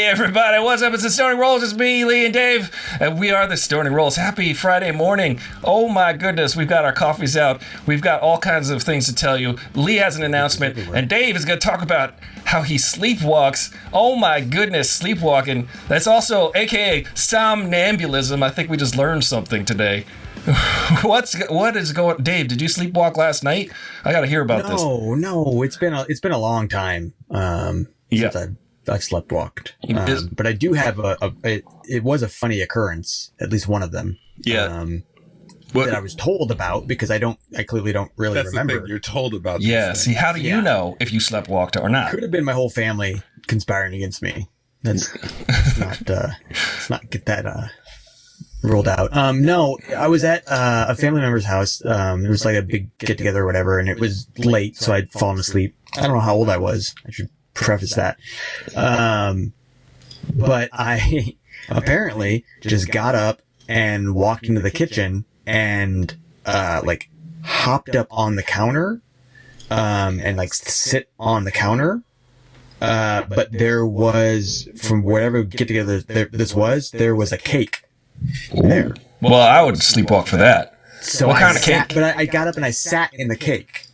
Everybody, what's up? It's the Stoning Rolls. It's me, Lee, and Dave, and we are the Stoning Rolls. Happy Friday morning. Oh my goodness, we've got our coffees out. We've got all kinds of things to tell you. Lee has an announcement, and Dave is going to talk about how he sleepwalks. Oh my goodness, sleepwalking. That's also AKA somnambulism. I think we just learned something today. What is going? Dave, did you sleepwalk last night? I got to hear about this. No, it's been a long time since I've sleptwalked. But I do have it was a funny occurrence, at least one of them. Yeah. That I was told about because I clearly don't really remember. The thing, you're told about. Yeah. See, how do you know if you sleptwalked or not? Could have been my whole family conspiring against me. Let's not get that ruled out. No, I was at a family member's house. It was like a big get together or whatever, and it was late, so I'd fallen asleep. I don't know how old I was. I should preface that. But I apparently just got up and walked into the kitchen and hopped up on the counter and sit on the counter. But there was, from whatever get together there was a cake there. Well, I would sleepwalk for that. So what kind of cake? But I got up and I sat in the cake.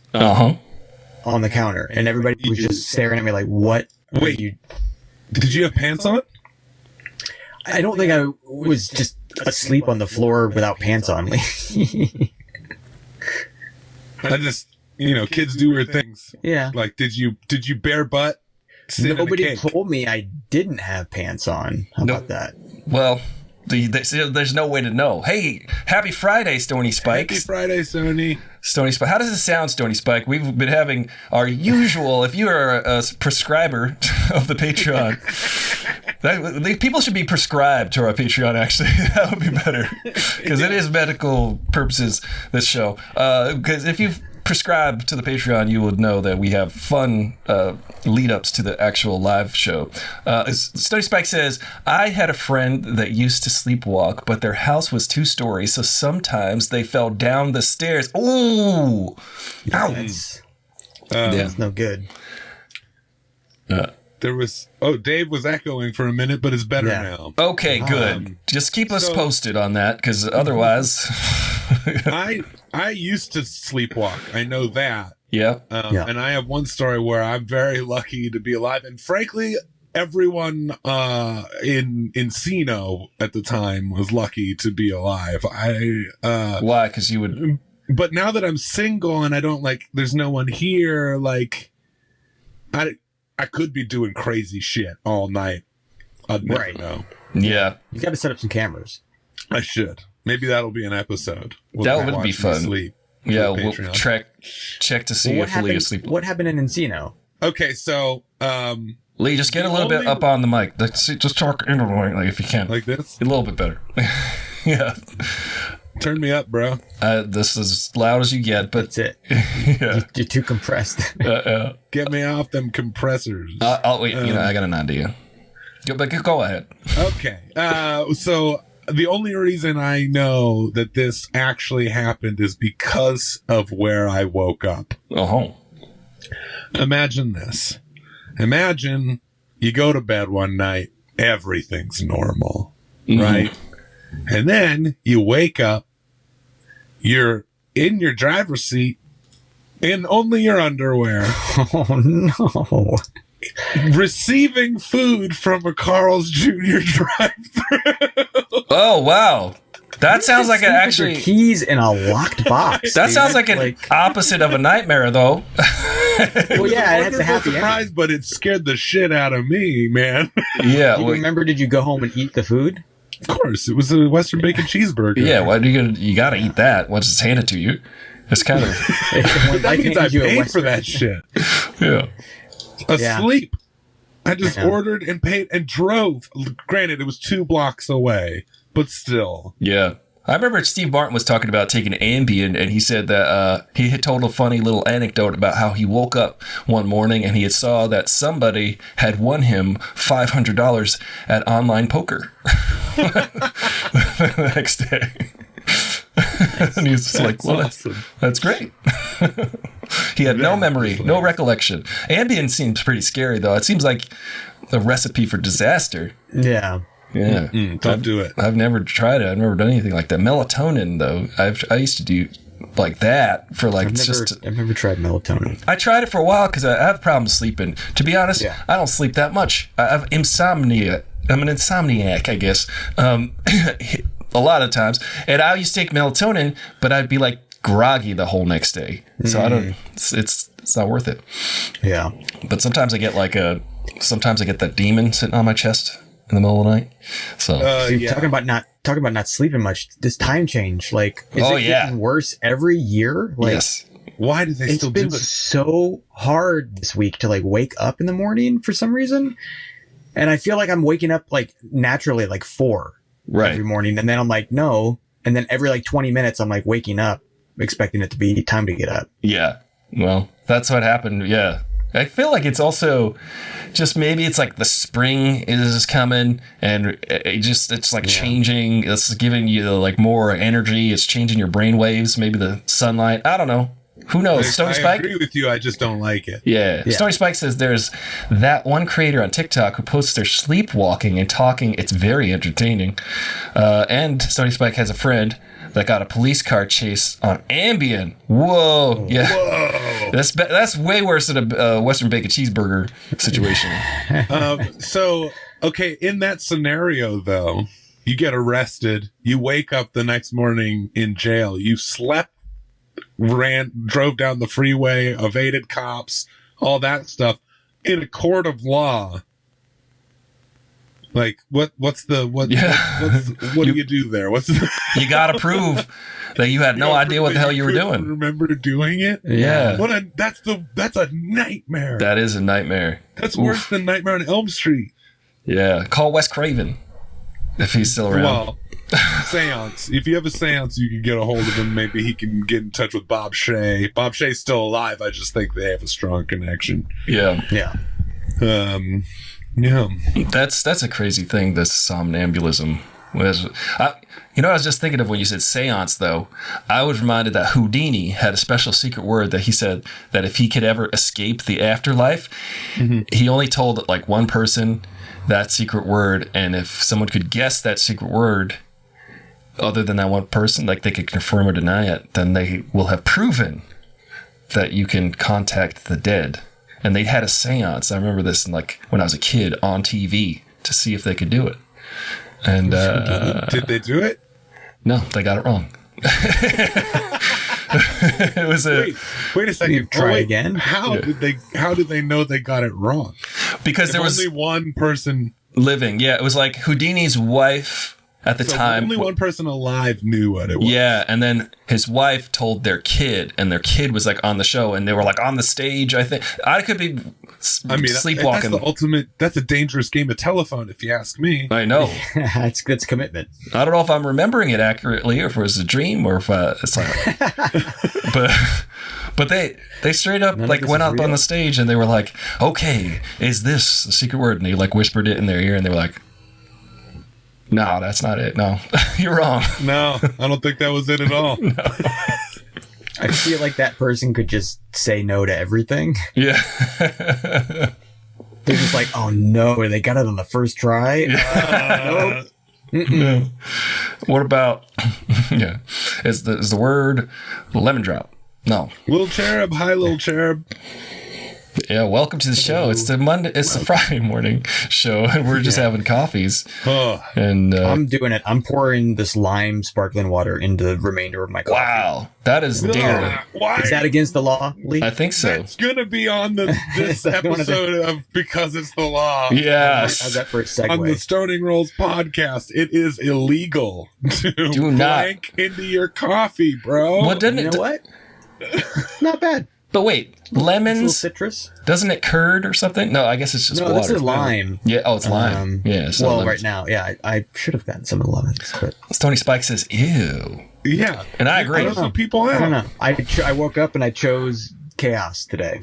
On the counter, and everybody was just staring at me like, "What? Wait, did you have pants on? I don't think I was just asleep on the floor without pants on. I just, kids do weird things. Yeah. Like, did you bare butt? Nobody told me I didn't have pants on. How about that? Well, there's no way to know. Hey, happy Friday, Stony Spikes. Happy Friday, Sony. Stony Spike. How does it sound, Stony Spike? We've been having our usual, if you are a prescriber of the Patreon, people should be prescribed to our Patreon, actually. That would be better. Because it is medical purposes, this show. Because if you've prescribed to the Patreon, you would know that we have fun lead-ups to the actual live show. Stony Spike says, I had a friend that used to sleepwalk, but their house was 2 stories, so sometimes they fell down the stairs. Ooh! That's no good. Dave was echoing for a minute, but it's better now. Okay, good. Just keep us posted on that, because otherwise... I used to sleepwalk. I know that. Yeah. And I have one story where I'm very lucky to be alive. And frankly, everyone in Encino at the time was lucky to be alive. Why? Because you would... But now that I'm single and I don't there's no one here, I could be doing crazy shit all night. I'd never know. Yeah. You got to set up some cameras. I should. Maybe that'll be an episode. That would be fun. Sleep yeah, we'll check to see if Lee is sleeping. What happened in Encino? Okay, so Lee, just get a little bit up on the mic. Just talk into the mic, if you can. Like this? A little bit better. Yeah. Turn me up, bro. This is as loud as you get, but that's it. Yeah. You're too compressed. Get me off them compressors. I'll wait. I got an idea. Go ahead. Okay. So the only reason I know that this actually happened is because of where I woke up. Oh. Imagine this. Imagine you go to bed one night, everything's normal, right? And then you wake up, you're in your driver's seat, in only your underwear. Oh, no. Receiving food from a Carl's Jr. drive-thru. Oh, wow. That sounds like your keys in a locked box. That sounds like an opposite of a nightmare, though. Well, yeah, it has a happy surprise, but it scared the shit out of me, man. Yeah. Remember, did you go home and eat the food? Of course, it was a Western bacon cheeseburger. Yeah, why do you got to eat that once it's handed to you? It's kind of. That means I paid for that shit. Yeah. Asleep. I just ordered and paid and drove. Granted, it was 2 blocks away, but still. Yeah. I remember Steve Martin was talking about taking Ambien, and he said that he had told a funny little anecdote about how he woke up one morning and he had saw that somebody had won him $500 at online poker the next day. And he was just like, well, that's great. He had no memory, no recollection. Ambien seems pretty scary, though. It seems like a recipe for disaster. Yeah. Yeah. Don't do it. I've never tried it. I've never done anything like that. Melatonin, though, I used to do like that for like I've never tried melatonin. I tried it for a while because I have problems sleeping. To be honest, I don't sleep that much. I have insomnia. I'm an insomniac, I guess. A lot of times. And I used to take melatonin, but I'd be like groggy the whole next day. So I don't, it's not worth it. Yeah. But sometimes I get sometimes I get that demon sitting on my chest in the middle of the night. So talking about not sleeping much, this time change, like, is it getting worse every year? Like, yes. Why do they still do it? It's been so hard this week to like wake up in the morning for some reason. And I feel like I'm waking up like naturally like 4 every morning. And then I'm like, no. And then every like 20 minutes, I'm like waking up, expecting it to be time to get up. Yeah. Well, that's what happened. Yeah. I feel like it's also just maybe it's like the spring is coming and it's like changing. It's giving you like more energy. It's changing your brain waves. Maybe the sunlight. I don't know. Who knows? Stony Spike? I agree with you. I just don't like it. Yeah. Stony Spike says there's that one creator on TikTok who posts their sleepwalking and talking. It's very entertaining. And Stony Spike has a friend that got a police car chase on Ambien. Whoa. Yeah. Whoa. That's way worse than a Western bacon cheeseburger situation. So, okay, in that scenario, though, you get arrested. You wake up the next morning in jail. You slept, drove down the freeway, evaded cops, all that stuff. In a court of law, like what do you do there? You got to prove that you had no idea what the hell you were doing. Remember doing it? Yeah. That's a nightmare. That is a nightmare. That's worse than Nightmare on Elm Street. Yeah. Call Wes Craven if he's still around. Well, seance. If you have a seance, you can get a hold of him. Maybe he can get in touch with Bob Shea. Bob Shea's still alive. I just think they have a strong connection. Yeah. Yeah. Yeah. That's a crazy thing, this somnambulism. I was just thinking of when you said seance, though. I was reminded that Houdini had a special secret word that he said that if he could ever escape the afterlife, he only told like one person that secret word. And if someone could guess that secret word other than that one person, like they could confirm or deny it, then they will have proven that you can contact the dead. And they had a seance. I remember this when I was a kid on TV to see if they could do it. And did they do it? No, they got it wrong. It was wait a second. Try again. How did they know they got it wrong? Because there was only one person living. Yeah, it was like Houdini's wife at the time. Only one person alive knew what it was. Yeah, and then his wife told their kid, and their kid was like on the show, and they were like on the stage. I think I could be sleepwalking. That's the ultimate. That's a dangerous game of telephone, if you ask me. I know. That's commitment. I don't know if I'm remembering it accurately, or if it was a dream, or if it's like. But they straight up went up on the stage, and they were like, "Okay, is this the secret word?" And they like whispered it in their ear, and they were like, "No, that's not it. No, you're wrong." No, I don't think that was it at all. No. I feel like that person could just say no to everything. Yeah. They're just like, oh no, they got it on the first try. Nope. Yeah. What about? Yeah, is the word lemon drop? No. Little cherub, hi, little cherub. Yeah, welcome to the show. It's the Friday morning show, and we're just having coffees. And I'm doing it. I'm pouring this lime sparkling water into the remainder of my coffee. Wow, that is daring. Why? Is that against the law, Lee? I think so. It's gonna be on this episode of Because It's the Law. Yes. How's that for a segue? On the Stoning Rolls podcast, it is illegal to Do not blank into your coffee, bro. What didn't you know what? Not bad. But wait, It's a little lemons? citrus. Doesn't it curd or something? No, I guess it's just No, water. this is lime. Yeah, oh, it's lime. Yeah. It's not Well, lemons. right now, yeah, I should have gotten some of the lemons, but Tony Spike says, ew. Yeah. And I agree. That's what people I don't have. know. I woke up and I chose chaos today.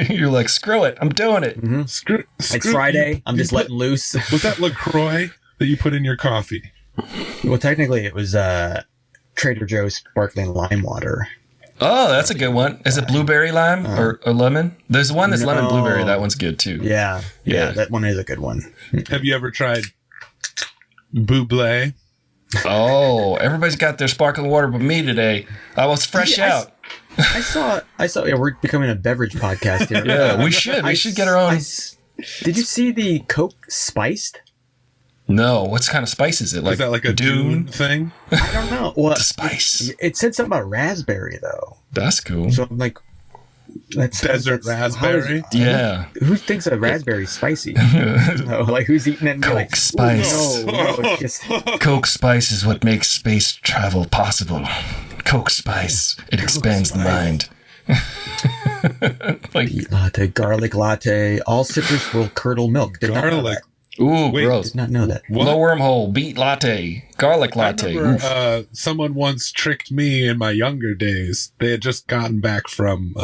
You're like, screw it. I'm doing it. It's Friday. I'm just letting loose. Was that LaCroix that you put in your coffee? Well, technically, it was Trader Joe's sparkling lime water. Oh, that's a good one. Is it blueberry lime or lemon? There's one that's lemon blueberry. That one's good too. Yeah, that one is a good one. Have you ever tried Buble? Oh, everybody's got their sparkling water but me today. I was fresh out. I saw. Yeah, we're becoming a beverage podcast here. Yeah, we should. We should get our own. Did you see the Coke spiced? No, what kind of spice is it? Like, Is that like a Dune thing? I don't know. Well, The spice. It said something about raspberry though. That's cool. So I'm like, Desert raspberry? Yeah. Who thinks a raspberry is spicy? No, like who's eating it and be Coke like, spice. No, it's just Coke spice is what makes space travel possible. Coke spice. It expands the mind. Like, beet latte, garlic latte. All citrus will curdle milk. Did not know Garlic. ooh, Wait, gross. Did not know that. What? Low wormhole, beet latte, garlic I latte. remember Oof. someone once tricked me in my younger days. They had just gotten back from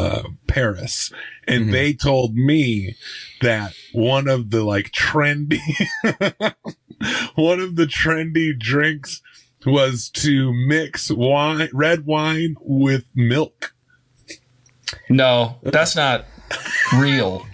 Paris, and they told me that one of the one of the trendy drinks was to mix red wine with milk. No, that's not real.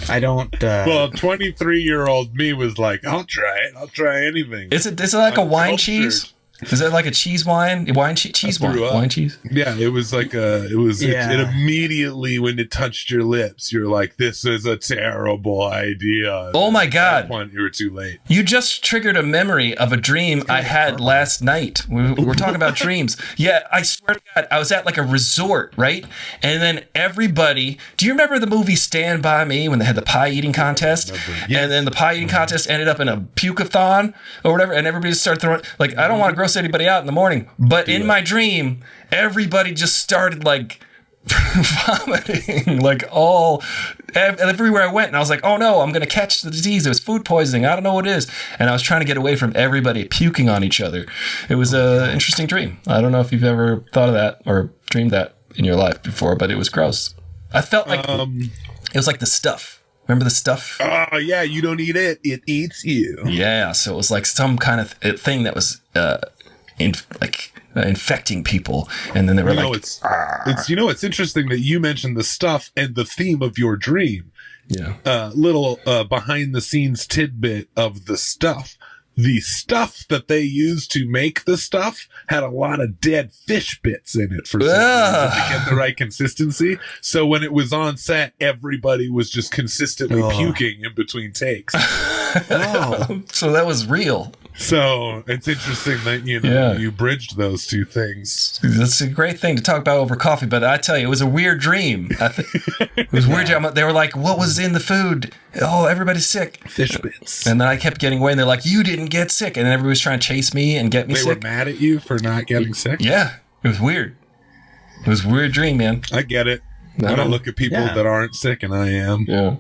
I don't. Well, 23-year-old me was like, I'll try it. I'll try anything. Is it like a wine Uncultured. cheese? Is it like a cheese wine? Cheese wine. threw up. Wine cheese? Yeah, it was like it immediately, when it touched your lips, you're like, this is a terrible idea. Oh my At God. that point, you were too late. You just triggered a memory of a dream I had last night. We're talking about dreams. Yeah, I swear to God, I was at like a resort, right? And then everybody, do you remember the movie Stand By Me when they had the pie eating contest? Yes. And then the pie eating contest ended up in a puke-a-thon or whatever, and everybody just started throwing, like, I don't want to gross anybody out in the morning, but in my dream, everybody just started like vomiting, like everywhere I went, and I was like, oh no, I'm gonna catch the disease. It was food poisoning. I don't know what it is. And I was trying to get away from everybody puking on each other. It was an interesting dream. I don't know if you've ever thought of that or dreamed that in your life before, but it was gross. I felt like it was like the stuff. Remember the stuff? Oh, yeah, you don't eat it. It eats you. Yeah, so it was like some kind of thing that was infecting people, and then they were It's interesting that you mentioned the stuff and the theme of your dream. yeah. Little behind the scenes tidbit of the stuff. The stuff that they used to make the stuff had a lot of dead fish bits in it for some reason to get the right consistency. So when it was on set, everybody was just consistently puking in between takes. So that was real. So it's interesting that you bridged those two things. That's a great thing to talk about over coffee, but I tell you, it was a weird dream. It was weird. They were like, what was in the food? Oh, everybody's sick. Fish bits. And then I kept getting away, and they're like, you didn't get sick. And then everybody was trying to chase me and get me They sick. were mad at you for not getting sick? Yeah, it was weird. It was a weird dream, man. I get it. When I look at people that aren't sick, and I am. Yeah.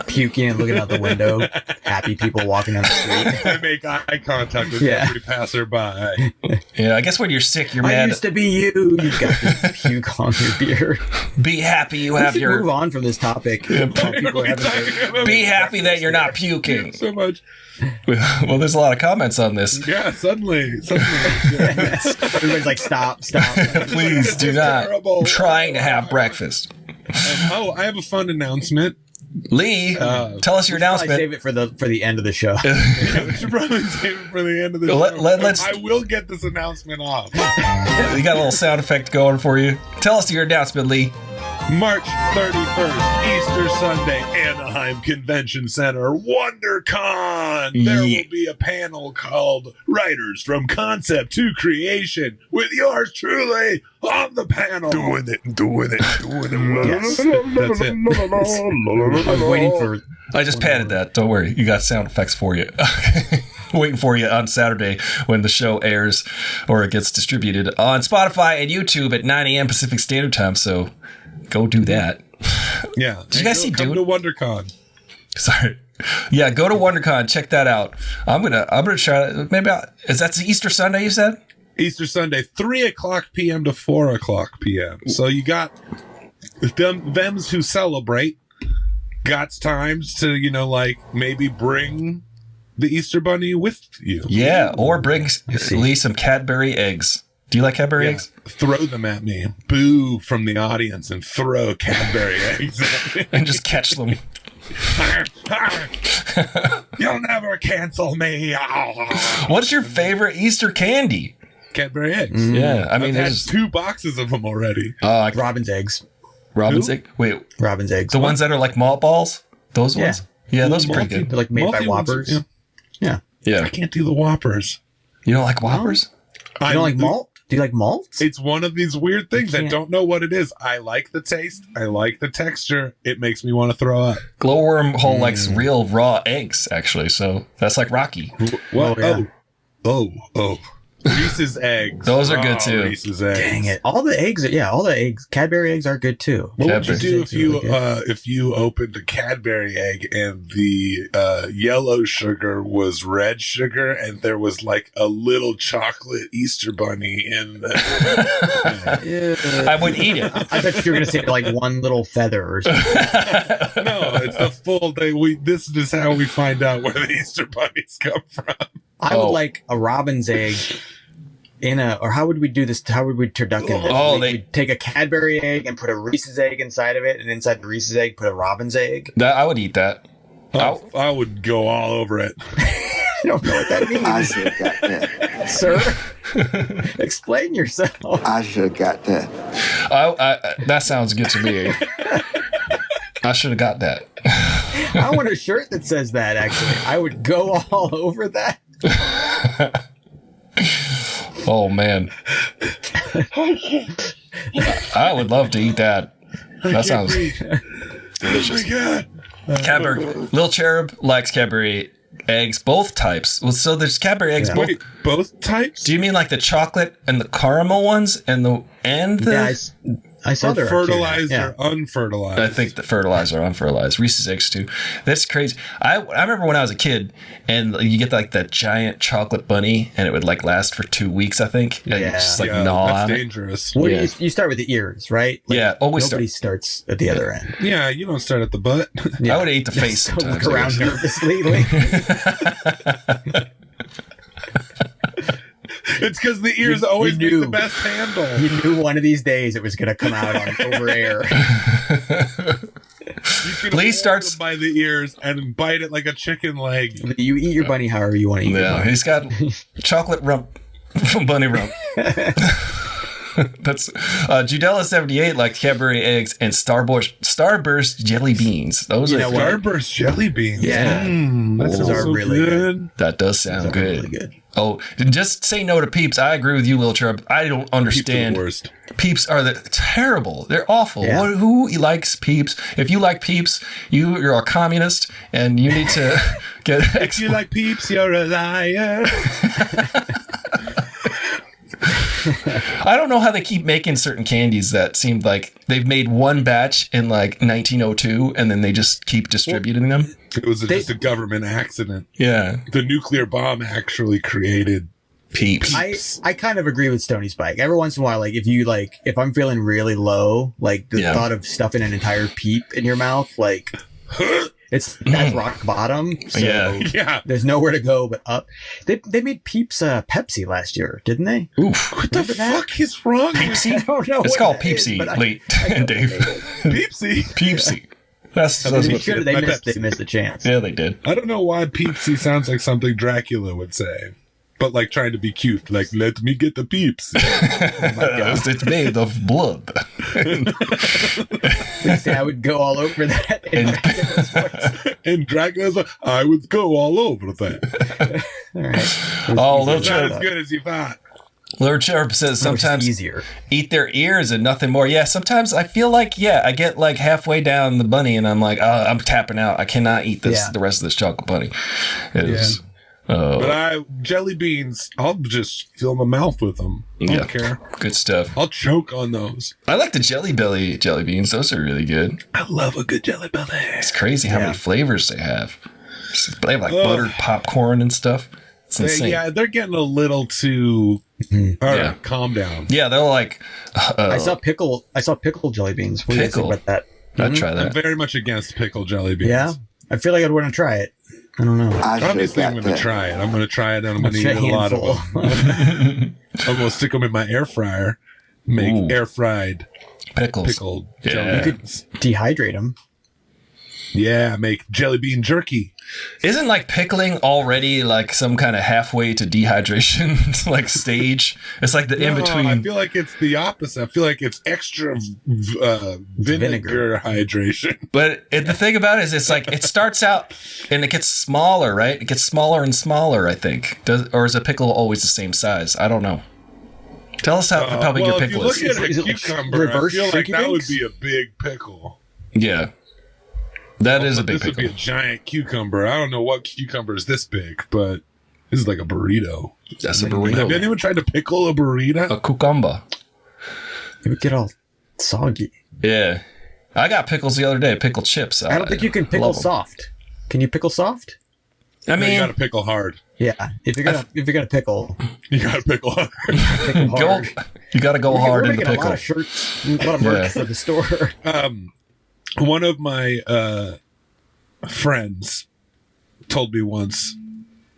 puking and looking out the window. Happy people walking down the street. I make eye contact with every passerby. Yeah, I guess when you're sick, you're I mad. used to be you. You've got this puke on your beard. Be happy you We have should your. move on from this topic. While people are having their- Be happy that you're not puking. So much. Well, there's a lot of comments on this. Yeah, suddenly. Everybody's like, stop. Please do not. Terrible. I'm trying to have breakfast. I have a fun announcement. Lee, tell us your Probably announcement. save it for the end of the show. We should probably save it for the end of the show. Let's. I will get this announcement off. We got a little sound effect going for you. Tell us your announcement, Lee. March 31st, Easter Sunday, Anaheim Convention Center, WonderCon. There will be a panel called Writers from Concept to Creation with yours truly on the panel. Doing it. Yes. That's it. I was waiting for. I just padded that. Don't worry. You got sound effects for you. waiting for you on Saturday when the show airs or it gets distributed on Spotify and YouTube at 9 a.m. Pacific Standard Time. So go do that. Yeah. Did you guys see Come Dune? to WonderCon. Sorry. Yeah, go to WonderCon. Check that out. I'm gonna try. Maybe is that Easter Sunday? You said Easter Sunday, 3:00 p.m. to 4:00 p.m. So you got thems who celebrate. Got times to maybe bring the Easter Bunny with you. yeah, or bring at least some Cadbury eggs. Do you like Cadbury eggs? Throw them at me. Boo from the audience and throw Cadbury eggs at me. And just catch them. You'll never cancel me. What's your favorite Easter candy? Cadbury eggs. Yeah, I mean, I've had there's 2 boxes of them already. Robin's eggs. Robin's Who? egg. Wait, Robin's eggs. the ones that are like malt balls. Those Yeah. ones. Yeah, those are pretty Multi- good. They're like made by Multi ones, Whoppers. yeah. Yeah. Yeah, I can't do the Whoppers. you don't like Whoppers? You don't like malt? Do you like malt? It's one of these weird things. I can't- don't know what it is. I like the taste. I like the texture. It makes me want to throw up. Glowworm Hole likes real raw eggs, actually. So that's like Rocky. What? Oh, yeah. Oh. Reese's eggs. Those are good, too. Reese's eggs. Dang it! All the eggs. Cadbury eggs are good too. What would you Cadbury do eggs are really good. if you opened a Cadbury egg and the yellow sugar was red sugar and there was like a little chocolate Easter bunny in the I would eat it. I bet you were gonna say like one little feather or something. No, it's the full thing. This is how we find out where the Easter bunnies come from. I would like a robin's egg or how would we do this? How would we turducken this? We'd take a Cadbury egg and put a Reese's egg inside of it, and inside the Reese's egg put a robin's egg. I would eat that. I would go all over it. I don't know what that means. I should have got that. Sir, explain yourself. I should have got that. That sounds good to me. I should have got that. I want a shirt that says that, actually. I would go all over that. Oh, man. I would love to eat that. That sounds delicious. Oh my God. Cadbury. Little Cherub likes Cadbury eggs, both types. Well, so there's Cadbury eggs. Yeah. Wait, both types? Do you mean like the chocolate and the caramel ones and the Yeah, I saw Or there. fertilized Yeah. or unfertilized? I think the fertilizer, unfertilized. Reese's eggs too. That's crazy. I remember when I was a kid, and you get like that giant chocolate bunny, and it would like last for 2 weeks, I think. And you Yeah. just like gnaw that's on it. dangerous. What do Yeah. you start with the ears, right? Yeah, always Nobody starts at the other end. Yeah, you don't start at the butt. I would eat the face So sometimes. look I around guess. nervously. It's because the ears always make knew. the best handle. You knew one of these days it was going to come out on over air. You can Lee hold starts- them by the ears and bite it like a chicken leg. You eat your bunny however you want to eat your Yeah, bunny. he's got chocolate rump, bunny rump. That's Judella78 like Cadbury eggs and Starburst jelly beans. Those You are know what? Starburst jelly beans. Yeah. That Those sounds are so really good. that does sound Those are good. really good. Oh, and just say no to Peeps. I agree with you, Lil Cherub. I don't Peeps are the understand. worst. Peeps are terrible. They're awful. Yeah. Who likes Peeps? If you like Peeps, you're a communist, and you need to get. If you like Peeps, you're a liar. I don't know how they keep making certain candies that seem like they've made one batch in like 1902, and then they just keep distributing them. It was just a government accident. Yeah, The nuclear bomb actually created Peeps. I kind of agree with Stony Spike. Every once in a while, like if I'm feeling really low, like the Yeah. thought of stuffing an entire peep in your mouth, like that's rock bottom. So Yeah. Yeah. there's nowhere to go but up. They made Peeps Pepsi last year, didn't they? Oof. What the Remember that? fuck is wrong with I don't know. It's what called that is, Peepsy, but I- Lee I know and they Dave. made it. Peepsy? Peepsy. That's They what. should have. They My missed. Pepsi. They missed a chance. Yeah, they did. I don't know why Peepsy sounds like something Dracula would say. But like trying to be cute. Like, let me get the peeps. It's made of blood. Please say I would go all over that. And Dracula's like, I would go all over that. All right. Oh, Lil It's not Cherub. as good as you thought. Lil Cherub says sometimes easier. eat their ears and nothing more. Yeah, sometimes I feel like, I get like halfway down the bunny and I'm like, I'm tapping out. I cannot eat this Yeah. the rest of this chocolate bunny. It is. But jelly beans, I'll just fill my mouth with them. I don't care. Good stuff. I'll choke on those. I like the Jelly Belly jelly beans. Those are really good. I love a good Jelly Belly. It's crazy how many flavors they have. They have like buttered popcorn and stuff. It's insane. They're getting a little too. All right, calm down. Yeah, they're like. I saw pickle jelly beans. What do you think about that? I'd try that. I'm very much against pickled jelly beans. Yeah, I feel like I'd want to try it. I don't know. Obviously, I'm going to try it. I'm going to try it, and I'm going to eat a lot of them. I'm going to stick them in my air fryer. Make air fried pickled jelly beans. You could dehydrate them. Yeah, make jelly bean jerky. Isn't like pickling already like some kind of halfway to dehydration like stage? It's like the in between. I feel like it's the opposite. I feel like it's extra vinegar hydration. But the thing about it is, it's like it starts out and it gets smaller, right? It gets smaller and smaller. I think. Or is a pickle always the same size? I don't know. Tell us how big your pickle is. If you look at a cucumber, I feel like that would be a big pickle. Yeah. That is a big pickle. This would be a giant cucumber. I don't know what cucumber is this big, but this is like a burrito. That's a burrito. Have anyone tried to pickle a burrito? A cucumber. It would get all soggy. Yeah. I got pickles the other day, pickled chips. I don't think you can pickle soft. Can you pickle soft? I mean, you got to pickle hard. Yeah, if you're gonna pickle, you got to pickle hard. Pickle hard. You got to go hard in the pickle. A lot of shirts, a lot of merch for the store. One of my friends told me once,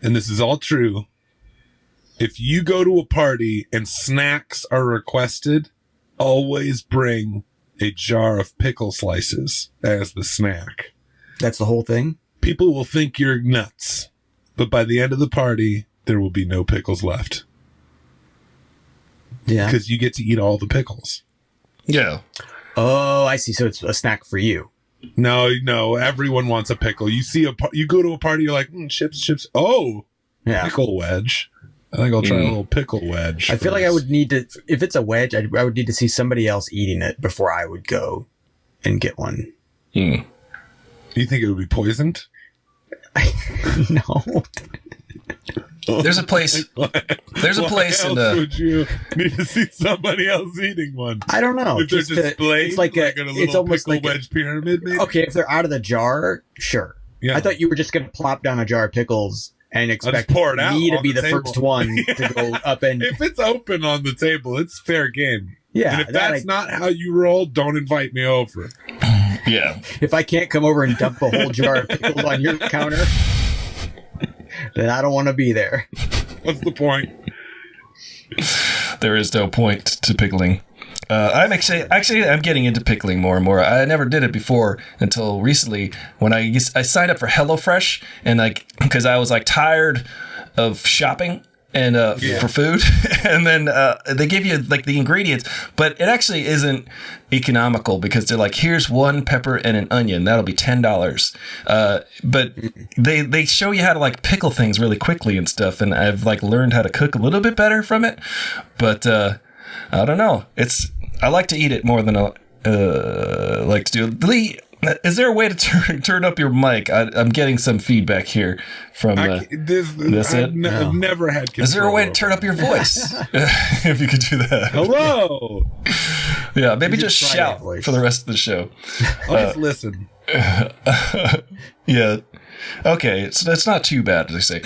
and this is all true, if you go to a party and snacks are requested, always bring a jar of pickle slices as the snack. That's the whole thing? People will think you're nuts, but by the end of the party, there will be no pickles left. Yeah. Because you get to eat all the pickles. Yeah. Oh, I see. So it's a snack for you. No, everyone wants a pickle. You see you go to a party, you're like, chips. Oh, yeah, pickle wedge. I think I'll try a little pickle wedge. I feel like I would need to, if it's a wedge, I would need to see somebody else eating it before I would go and get one. Do you think it would be poisoned? No. There's a place. There's a place in the. Would you need to see somebody else eating one? I don't know. If they're displayed, it's like a it's almost like wedge pyramid. Maybe. Okay, if they're out of the jar, sure. Yeah. I thought you were just going to plop down a jar of pickles and expect me to be the first one to go up and. If it's open on the table, it's fair game. Yeah. And if that's not how you roll, don't invite me over. Yeah. If I can't come over and dump a whole jar of pickles on your counter, then I don't want to be there. What's the point? There is no point to pickling. I'm I'm getting into pickling more and more. I never did it before until recently when I signed up for HelloFresh and because I was tired of shopping and for food, and then they give you the ingredients, but it actually isn't economical because they're like, here's one pepper and an onion, that'll be $10. But they show you how to pickle things really quickly and stuff, and I've learned how to cook a little bit better from it. But I don't know. I like to eat it more than I like to do. Lee, is there a way to turn up your mic? I'm getting some feedback here from I've never had control. Is there a way to turn up your voice? If you could do that. Hello. Yeah, maybe just shout for the rest of the show. I'll just listen. Yeah. Okay, so that's not too bad, as I say.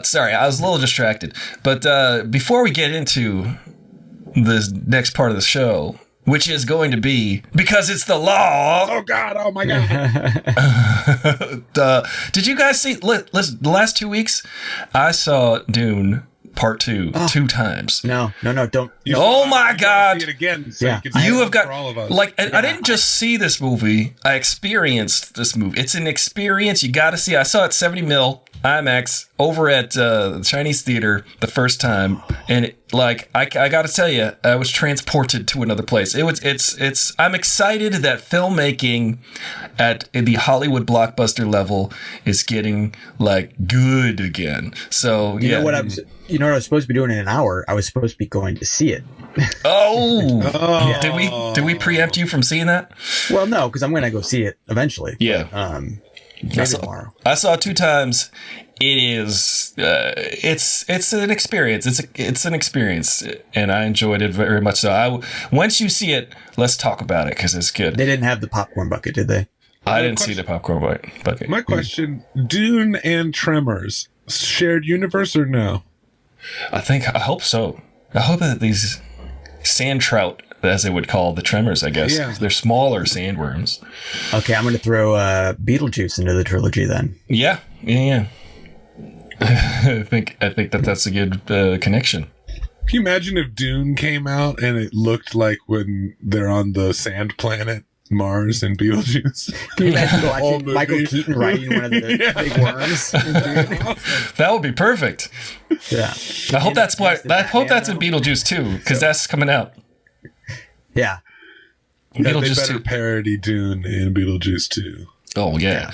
Sorry, I was a little distracted. But before we get into this next part of the show, which is going to be, because it's the law. Oh, God. Oh, my God. Did you guys see? Listen, the last 2 weeks, I saw Dune Part 2 2 times. No, don't. Oh, my God. See it again. So yeah. You have got, all of us. I didn't just see this movie. I experienced this movie. It's an experience you got to see. I saw it 70 mil IMAX over at the Chinese theater the first time, and I got to tell you, I was transported to another place. I'm excited that filmmaking at the Hollywood blockbuster level is getting good again. So you know what I was supposed to be doing in an hour? I was supposed to be going to see it. Oh, yeah. Did we preempt you from seeing that? Well, no, because I'm going to go see it eventually. Yeah. But, Maybe tomorrow. I saw it 2 times. It is it's an experience. It's an experience, and I enjoyed it very much. So once you see it, let's talk about it because it's good. They didn't have the popcorn bucket, did they? I didn't see the popcorn bucket. My question: Dune and Tremors shared universe or no? I hope so. I hope that these sand trout, as they would call the Tremors, I guess, Yeah. they're smaller sandworms. Okay, I'm going to throw Beetlejuice into the trilogy then. Yeah. I think that's a good connection. Can you imagine if Dune came out and it looked like when they're on the sand planet Mars and Beetlejuice? Can you imagine watching Michael Keaton riding one of the big worms? That would be perfect. Yeah. I hope that's in Beetlejuice too, because that's coming out. Yeah. They Beetlejuice better 2. parody Dune in Beetlejuice 2. Oh, yeah.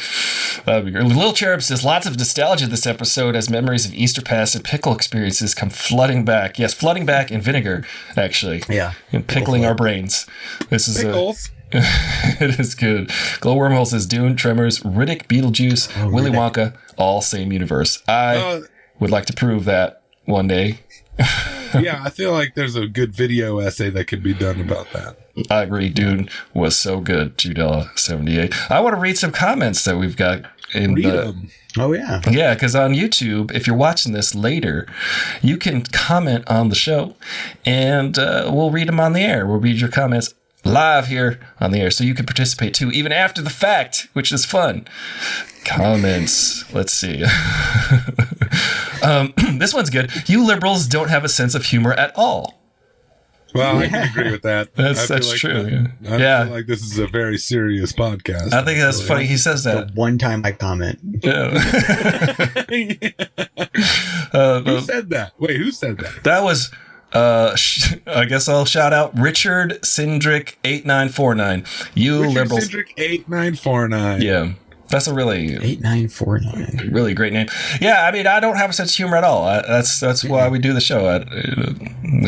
That would be great. Little Cherub says, lots of nostalgia this episode as memories of Easter past and pickle experiences come flooding back. Yes, flooding back in vinegar, actually. Yeah. And pickling our brains. This is Pickles. it is good. Glow Wormhole says, Dune, Tremors, Riddick, Beetlejuice, Willy Wonka, all same universe. I would like to prove that one day. Yeah, I feel like there's a good video essay that could be done about that. I agree. Dune was so good. Judella78. I want to read some comments that we've got in Read the. them. Oh, yeah. Yeah, because on YouTube, if you're watching this later, you can comment on the show, and we'll read them on the air. We'll read your comments live here on the air, so you can participate too, even after the fact, which is fun. Comments. Let's see. This one's good. You liberals don't have a sense of humor at all. Well, I can agree with that. That's I feel true. I feel like this is a very serious podcast. I think that's funny. He says that. The one time I comment. Yeah. Who said that? Wait, who said that? That was, I guess I'll shout out Richard Sindrick 8949. You Richard liberals. Cindric 8949. Yeah. That's a really 8949. really great name. Yeah, I mean, I don't have a sense of humor at all. That's why we do the show. I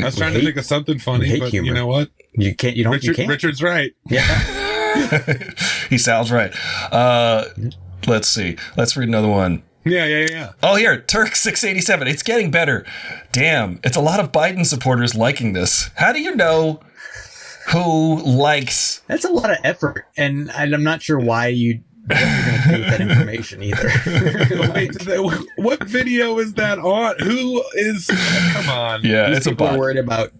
was trying to think of something funny, but humor. you know what? You can't. You don't. You can't. Richard's right. Yeah. He sounds right. Let's see. Let's read another one. Yeah. Oh, here, Turk 687. It's getting better. Damn, it's a lot of Biden supporters liking this. How do you know who likes? That's a lot of effort, and I'm not sure why you're going to do with that information either. Wait, what video is that on? Who is? Come on. Yeah, These it's a people bot. are worried about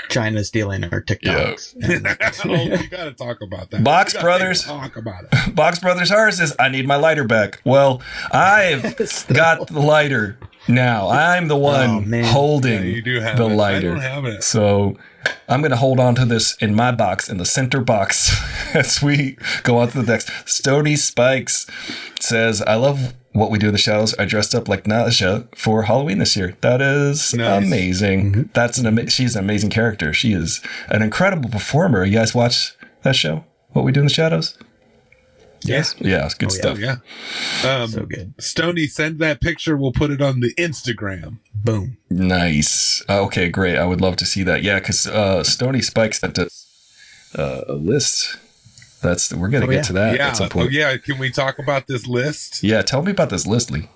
China stealing our TikToks. Oh, you got to talk about that. Box You gotta Brothers. Talk about it. Box Brothers Horror says, I need my lighter back. Well, I've got the lighter now. I'm the one holding Yeah, you do have the it. lighter. I don't have it. So I'm going to hold on to this in my box, in the center box, as we go on to the next. Stony Spikes says, I love what we do in the shadows. I dressed up like Naja for Halloween this year. That is amazing. Mm-hmm. That's she's an amazing character. She is an incredible performer. You guys watch that show, What We Do in the Shadows? Yes. Yeah, it's good stuff. Yeah. So good. Stony, send that picture. We'll put it on the Instagram. Boom. Nice. Okay, great. I would love to see that. Yeah, because Stony Spikes sent us a list. We're gonna get to that Yeah. at some point. Can we talk about this list? Yeah, tell me about this list, Lee.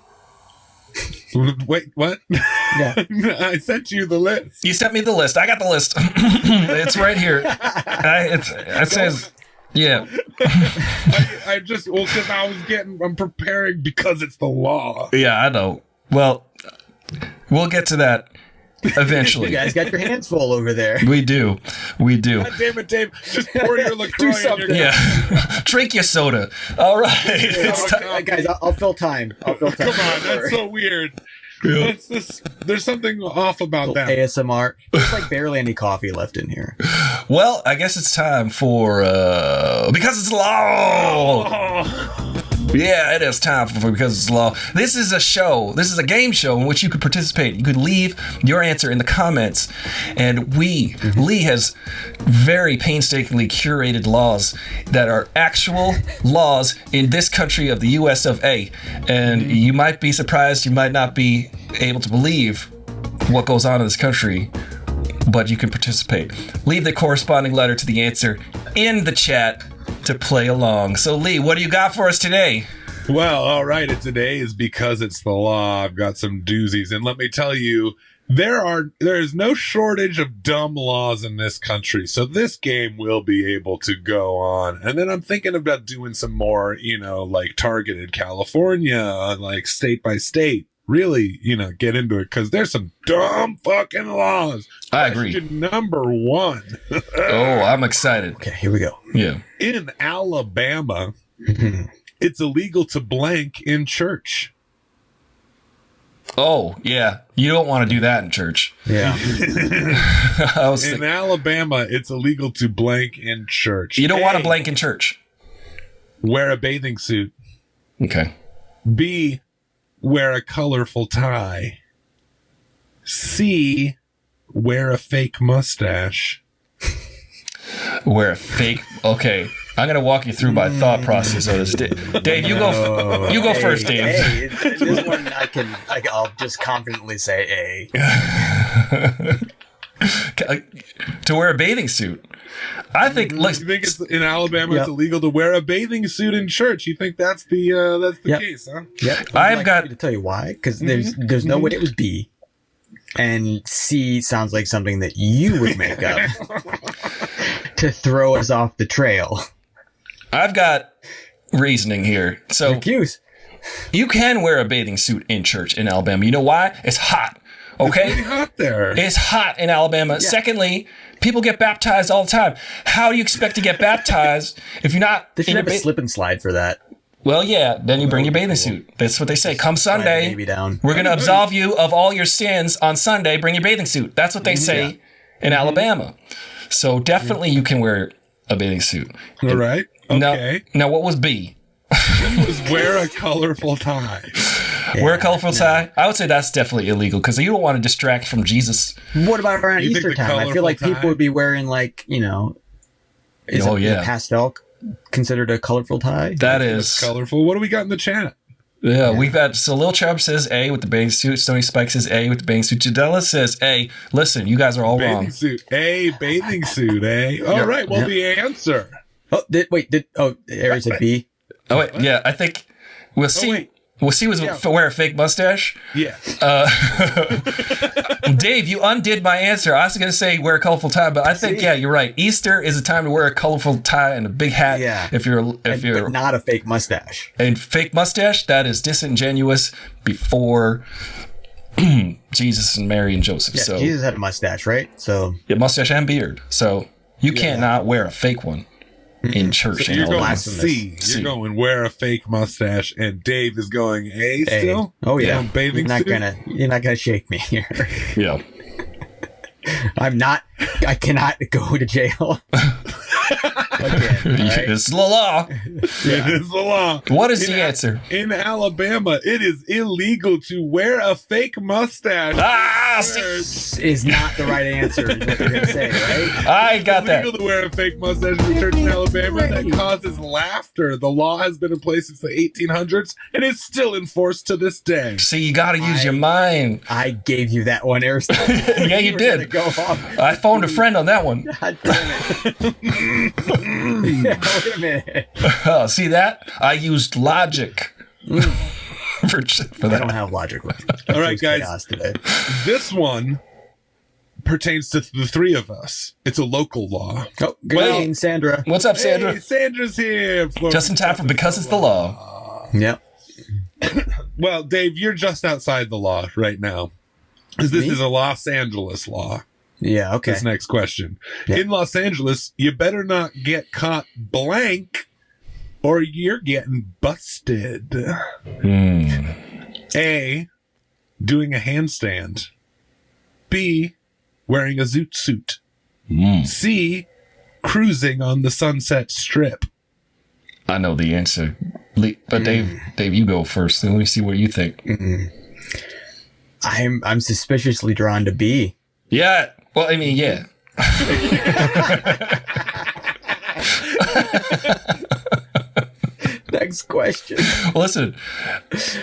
Wait, what? Yeah. I sent you the list. You sent me the list. I got the list. It's right here. It says, yeah. I just, because I'm preparing because it's the law. Yeah, I know. Well, we'll get to that eventually. You guys got your hands full over there. We do. God damn it, Dave. Just pour your LaCroix in your Yeah. Drink your soda. All right. It's time. Guys, I'll fill time. Come on, that's so weird. Yeah. There's something off about that. ASMR. There's like barely any coffee left in here. Well, I guess it's time for Because It's Law. Yeah, it is time for Because It's Law. This is a show. This is a game show in which you could participate. You could leave your answer in the comments. And Lee has very painstakingly curated laws that are actual laws in this country of the US of A. And you might be surprised, you might not be able to believe what goes on in this country, but you can participate. Leave the corresponding letter to the answer in the chat to play along. So, Lee, what do you got for us today? Well, all right. And today is because it's the law. I've got some doozies, and let me tell you, there is no shortage of dumb laws in this country. So this game will be able to go on. And then I'm thinking about doing some more, like targeted California, like state by state. Really, get into it because there's some dumb fucking laws. I agree. Question number 1. Oh, I'm excited. Okay, here we go. Yeah. In Alabama, it's illegal to blank in church. Oh, yeah. You don't want to do that in church. Yeah. In Alabama, it's illegal to blank in church. You don't want to blank in church. Wear a bathing suit. Okay. B, wear a colorful tie. C, wear a fake mustache. Wear a fake. Okay. I'm going to walk you through my thought process of this. Dave, you go first, Dave. Hey, this one I'll just confidently say A. To wear a bathing suit. I think. You think it's in Alabama? It's illegal to wear a bathing suit in church. You think that's the case, huh? Yep. I've got to tell you why, because there's no way it was B, and C sounds like something that you would make up to throw us off the trail. I've got reasoning here. So Accuse. You can wear a bathing suit in church in Alabama. You know why? It's hot. Okay? It's really hot there. It's hot in Alabama. Yeah. Secondly, people get baptized all the time. How do you expect to get baptized if you're not... They should have a slip and slide for that. Well, yeah. Then you bring your bathing suit. That's what they say. Come Sunday, we're going to absolve you of all your sins on Sunday. Bring your bathing suit. That's what they say in Alabama. So definitely you can wear a bathing suit. All right. Okay. Now what was B? It was wear a colorful tie. Wear a colorful tie? I would say that's definitely illegal because you don't want to distract from Jesus. What about around Easter time? I feel like people would be wearing is pastel considered a colorful tie? That is colorful. What do we got in the chat? Yeah, we've got, so Lil Chubb says A with the bathing suit. Stony Spike says A with the bathing suit. Jadella says A. Listen, you guys are all wrong. Bathing suit. A, bathing suit, A. All right, well, the answer. Oh, Aries said B? Oh, wait, yeah, I think we'll see. We'll see was wear a fake mustache. Yeah. Dave, you undid my answer. I was going to say wear a colorful tie, but I think you're right. Easter is a time to wear a colorful tie and a big hat. Yeah. But not a fake mustache. And fake mustache, that is disingenuous before Jesus and Mary and Joseph. Yeah, so Jesus had a mustache, right? So mustache and beard. So you can't not wear a fake one in church. So you're going C. You're going wear a fake mustache, and Dave is going A still. Oh yeah, bathing you're suit. You're not gonna shake me here. Yeah, I cannot go to jail. Again, right? It's the law. It is the law. What is the answer? In Alabama, it is illegal to wear a fake mustache. Is not the right answer. Is what you're gonna say, right? I got that. It's illegal to wear a fake mustache in the church in Alabama. That causes laughter. The law has been in place since the 1800s, and it's still enforced to this day. See, you got to use your mind. I gave you that one, Aristotle. Yeah, you did. Go off. I phoned a friend on that one. God damn it. Wait a minute. See that? I used logic for that. I don't have logic. All right, guys. Today. This one pertains to the three of us. It's a local law. Oh, good evening, Sandra. What's up, Sandra? Hey, Sandra's here. Just in time for Because It's the Law. Yep. Well, Dave, you're just outside the law right now. Because this is a Los Angeles law. Yeah, okay. This next question. Yeah. In Los Angeles, you better not get caught blank or you're getting busted. A, doing a handstand. B, wearing a zoot suit. C, cruising on the Sunset Strip. I know the answer. But Dave, you go first. Let me see what you think. I'm suspiciously drawn to B. Yeah. Well, I mean, yeah. Next question. Listen,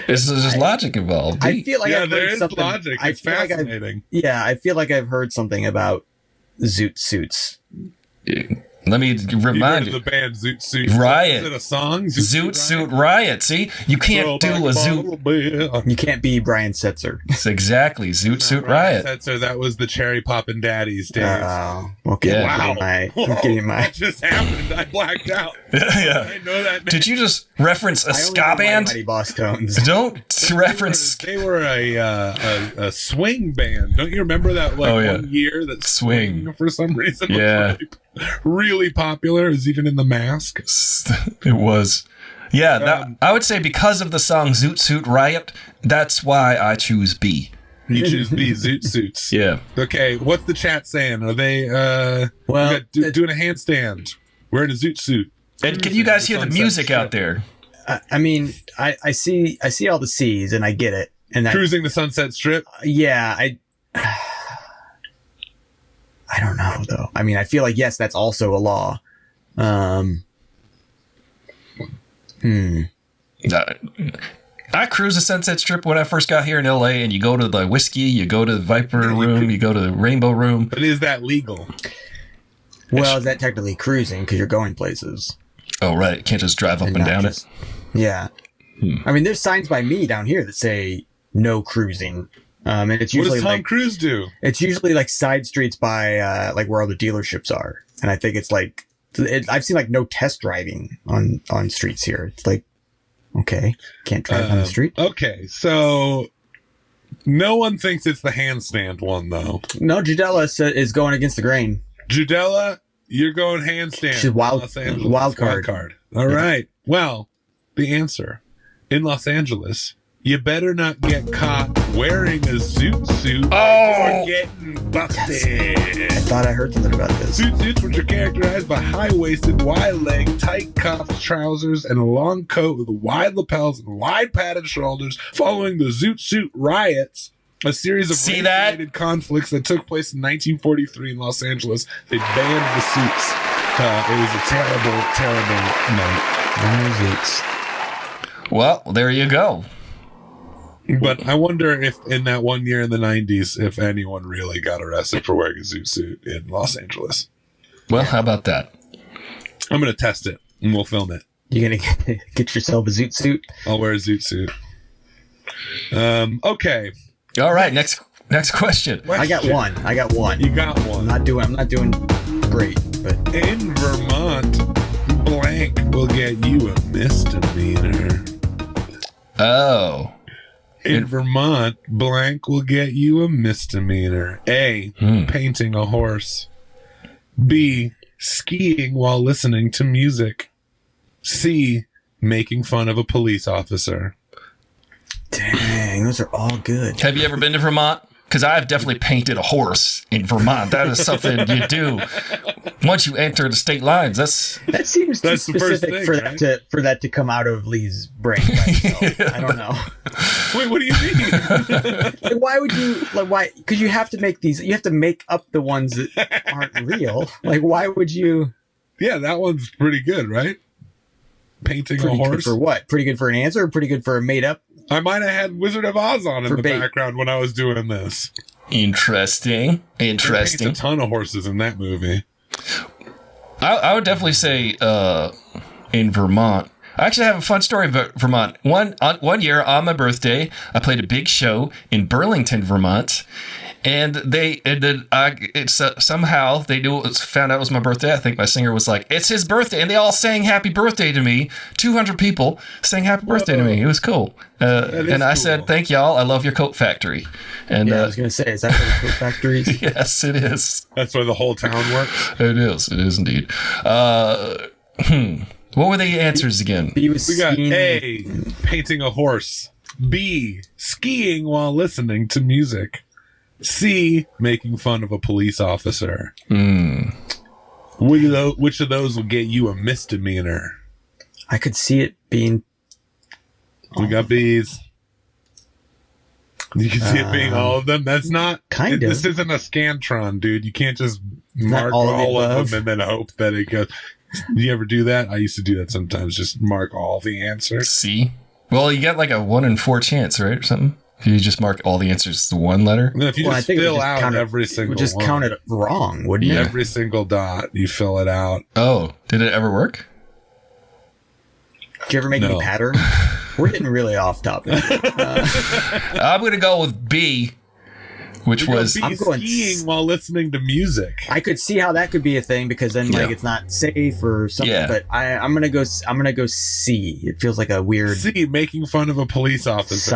there's logic involved. I feel like I've there heard is something. logic. It's fascinating. I feel like I've heard something about zoot suits. Let me You remind heard you. of the band Zoot Suit Riot. Is it a song? Zoot Suit Riot. See, you can't do a Zoot. You can't be Brian Setzer. It's exactly Zoot Suit Riot. So that was the Cherry Poppin' Daddies days. Okay. Yeah. I'm getting my. What just happened? I blacked out. Yeah. I know that name. Did you just reference a I only ska know band? Mighty Boss Tones. Don't reference. They were a swing band. Don't you remember that? Like Oh, yeah. 1 year that Swing. for some reason Yeah. was really popular. It was even in the mask. It was. Yeah, I would say because of the song Zoot Suit Riot, that's why I choose B. You choose B, Zoot Suits. Yeah. Okay, what's the chat saying? Are they doing a handstand? Wearing a Zoot Suit. And can you guys hear the music out there? I mean, I see all the C's and I get it. And Cruising the Sunset Strip? I don't know though. I mean, I feel like yes, that's also a law. I cruised the Sunset Strip when I first got here in LA, and you go to the Whiskey, you go to the Viper Room, you go to the Rainbow Room. But is that legal? Well, is that technically cruising because you're going places? Oh, right. Can't just drive up and not down just- it. Yeah. I mean, there's signs by me down here that say no cruising. And it's What usually does Tom like Cruise do? it's usually like side streets by like where all the dealerships are. And I think it's like I've seen like no test driving on streets here. It's like, okay, can't drive on the street. Okay, so no one thinks it's the handstand one, though. No, Judella is going against the grain. Judella, you're going handstand. She's wild card. All right. Well, the answer in Los Angeles, you better not get caught wearing a zoot suit. Oh! Or getting busted. I thought I heard something about this. Zoot suits, which are characterized by high-waisted, wide-leg, tight-cuffed trousers and a long coat with wide lapels and wide padded shoulders, following the Zoot Suit riots, a series of race-related conflicts that took place in 1943 in Los Angeles. They banned the suits. It was a terrible, terrible night. Well, there you go. But I wonder if in that 1 year in the 90s, if anyone really got arrested for wearing a zoot suit in Los Angeles. Well, how about that? I'm going to test it and we'll film it. You gonna get yourself a zoot suit? I'll wear a zoot suit. Okay. All right, next question. I got one. You got one. I'm not doing great, but In Vermont, blank will get you a misdemeanor. Oh. In Vermont, blank will get you a misdemeanor. A, painting a horse. B, skiing while listening to music. C, making fun of a police officer. dang, those are all good. Have you ever been to Vermont? Because I've definitely painted a horse in Vermont. That is something you do once you enter the state lines. That seems too That's the first specific thing, for right? that to come out of Lee's brain. By itself. I don't know. Wait, what do you mean? Like, why would you why? Because you have to make these. You have to make up the ones that aren't real. Like, why would you? Yeah, that one's pretty good, right? Painting a Pretty good horse. for what? Pretty good for an answer. Or pretty good for a made up. I might have had Wizard of Oz on in For the bait. background when I was doing this. Interesting. They paint Interesting. a ton of horses in that movie. I would definitely say in Vermont. I actually have a fun story about Vermont. One year on my birthday, I played a big show in Burlington, Vermont, and somehow they found out it was my birthday. I think my singer was like, "It's his birthday," and they all sang "Happy Birthday" to me. 200 people sang "Happy Birthday" to me. It was cool. And I said, "Thank y'all. I love your coat factory." And Yeah, I was gonna say, is that for the coat factories? yes, it is. That's where the whole town works. It is. It is indeed. What were the answers again? He was We got skiing. A, painting a horse. B, skiing while listening to music. C, making fun of a police officer. Which of those will get you a misdemeanor? I could see it being. We got B's. You can see it being all of them. That's not... Kind of. This isn't a Scantron, dude. You can't just mark all all of the of them and then hope that it goes... Do you ever do that? I used to do that sometimes. Just mark all the answers. C. Well, you got like a 1 in 4 chance, right, or something? You just mark all the answers as the one letter? And then if you just fill out every single just one, count it wrong, wouldn't it? every single dot, you fill it out. Oh, did it ever work? Did you ever make any pattern? We're getting really off topic. I'm going to go with B, which was... I'm going skiing while listening to music. I could see how that could be a thing because then like it's not safe or something. Yeah. But I'm gonna go C. It feels like a weird C, making fun of a police officer.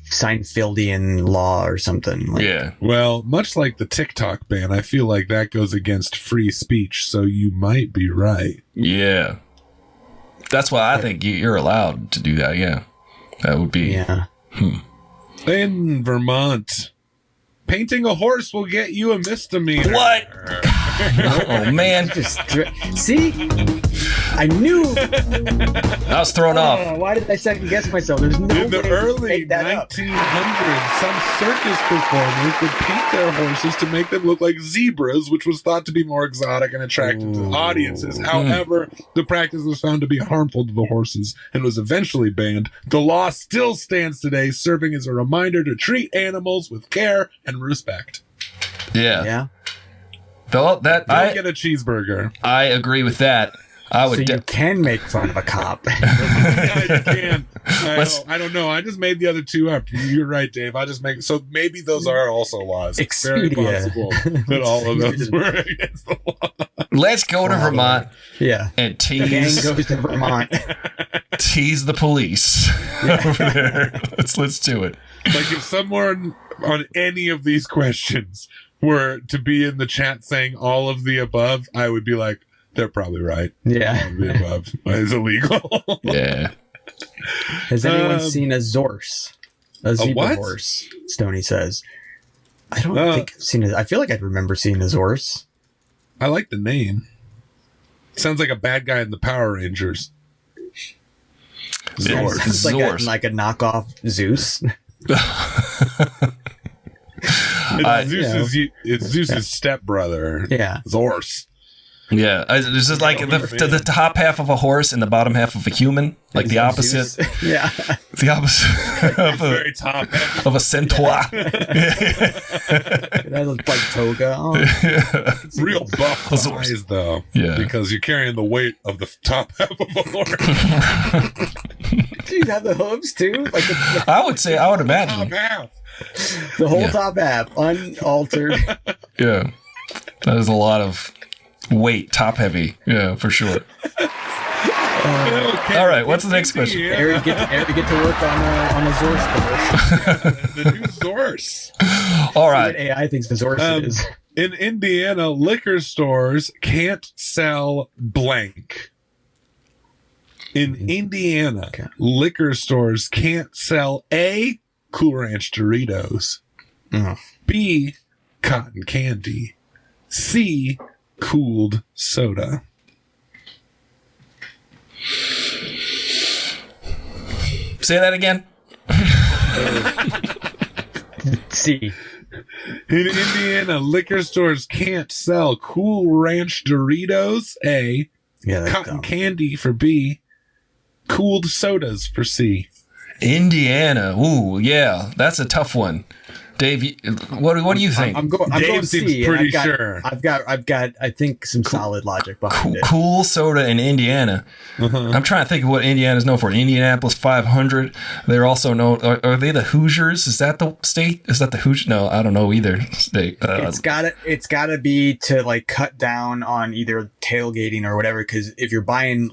Seinfeldian law or something. Like, yeah. Well, much like the TikTok ban, I feel like that goes against free speech. So you might be right. Yeah. That's why I think you're allowed to do that. Yeah. That would be. Yeah. In Vermont, painting a horse will get you a misdemeanor. What? Oh, man. See? I knew. I was thrown off. Why did I second guess myself? There's no In the way early to make that 1900s, some circus performers would paint their horses to make them look like zebras, which was thought to be more exotic and attractive to audiences. However, the practice was found to be harmful to the horses and was eventually banned. The law still stands today, serving as a reminder to treat animals with care and respect. Yeah. Yeah. Though that Don't get a cheeseburger. I agree with that. I would. So you can make fun of a cop. Yeah, you can. I don't know. I just made the other two up. You're right, Dave. I just make so maybe those are also laws. It's very possible that all of those were against the law. Let's go to Vermont. Yeah. And The gang tease goes to Vermont. tease the police over there. Let's do it. Like if someone on any of these questions were to be in the chat saying all of the above, I would be like, they're probably right. Yeah. All of the above is illegal. Yeah. Has anyone seen a zorse? A zebra what? horse, Stoney says. I don't think I've seen it. I feel like I'd remember seeing a zorse. I like the name. Sounds like a bad guy in the Power Rangers. Zorse. Sounds like a knockoff Zeus. It's Zeus's stepbrother. Yeah. Zorse. Yeah, this is like the top half of a horse and the bottom half of a human, like the opposite. Zeus. Yeah. The opposite of Very top. a centaur. It has like toga on. Real buff eyes, though. Yeah. Because you're carrying the weight of the top half of a horse. Do you have the hooves too? Like I would imagine. Top half. the whole top half, unaltered. Yeah, that is a lot of weight, top heavy. Yeah, for sure. Okay, All right, what's the next question? Eric get to work on a Zorse commercial. The new Zorse. All What right. AI thinks the Zorse is. In Indiana, liquor stores can't sell blank. In Indiana, liquor stores can't sell A, Cool Ranch Doritos, B, cotton candy, C, cooled soda. Say that again. C. In Indiana, liquor stores can't sell Cool Ranch Doritos, A, Yeah, that's cotton dumb. candy for B, cooled sodas for C. Indiana. Ooh, yeah, that's a tough one. Dave, what do you think? I'm going Dave seems C, and pretty sure. I've got I think some solid logic behind it. Cool soda in Indiana. I'm trying to think of what Indiana's known for. Indianapolis 500. They're also known. Are they the Hoosiers? Is that the state? Is that the Hoosiers? No, I don't know either. State. It's gotta be to like cut down on either tailgating or whatever. Because if you're buying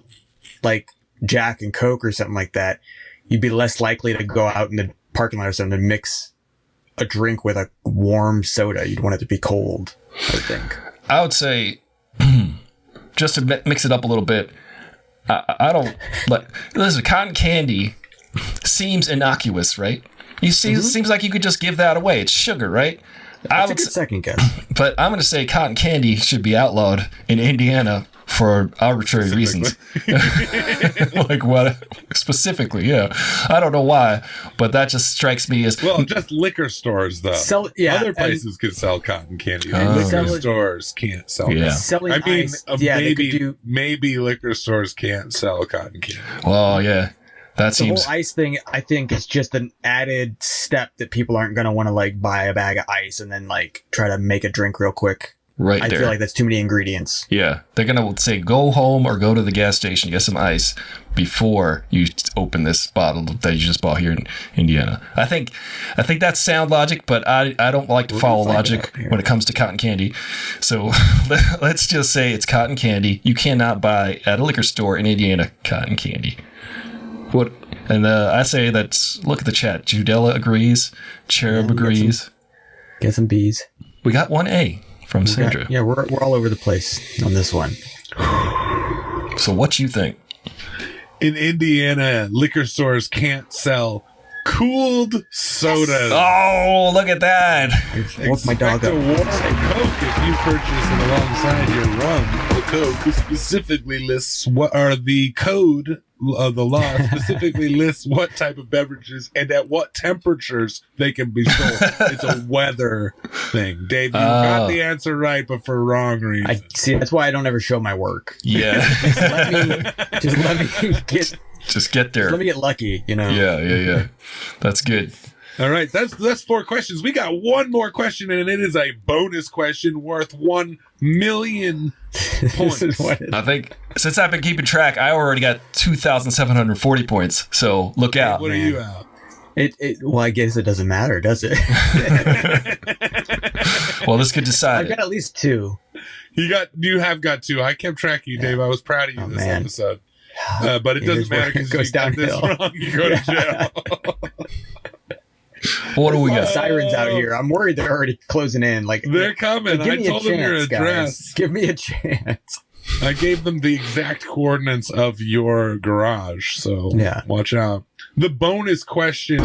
like Jack and Coke or something like that, you'd be less likely to go out in the parking lot or something to mix a drink with a warm soda. You'd want it to be cold, I think. I would say, just to mix it up a little bit, I don't like. Listen, cotton candy seems innocuous, right? You see, it seems like you could just give that away. It's sugar, right? That's a good second guess. But I'm going to say cotton candy should be outlawed in Indiana for arbitrary reasons. Like what specifically? Yeah, I don't know why, but that just strikes me as Just liquor stores though. Other places can sell cotton candy. Liquor stores can't sell. Yeah. Selling I mean, ice, they could do. maybe liquor stores can't sell cotton candy. Well, yeah. That The seems whole ice thing, I think, is just an added step that people aren't going to want to like buy a bag of ice and then like try to make a drink real quick. right I there. feel like that's too many ingredients. Yeah, they're gonna say go home or go to the gas station, get some ice before you open this bottle that you just bought here in Indiana. I think that's sound logic, but I don't like to follow logic when it comes to cotton candy. So let's just say it's cotton candy. You cannot buy at a liquor store in Indiana cotton candy. What? And I say that. Look at the chat. Judella agrees. Cherub agrees. Get some bees. We got 1A from Sandra. Yeah, we're all over the place on this one. So what you think? In Indiana, liquor stores can't sell cooled sodas. Oh, look at that. Woke my dog Expect a up. warm Coke if you purchase it alongside your rum. The Coke specifically lists what are the code of the law specifically lists what type of beverages and at what temperatures they can be sold. It's a weather thing. Dave, you got the answer right, but for wrong reasons. I see. That's why I don't ever show my work. Yeah. Just let me get. Just get there. Let me get lucky. You know. Yeah. That's good. All right, that's 4 questions. We got one more question, and it is a bonus question worth 1 million points. This is what it- I think since I've been keeping track, I already got 2,740 points. So look out. What are you at? Well, I guess it doesn't matter, does it? Well, this could decide I've it. got at least 2. You have got 2. I kept track of you, Dave. I was proud of you this man. episode. But it Here's doesn't matter where it because goes you got this downhill. wrong. You go to jail. What do we got? Sirens out here. I'm worried they're already closing in. Like They're coming. give I me a told them your chance, address. guys. Give me a chance. I gave them the exact coordinates of your garage. So Yeah. watch out. The bonus question.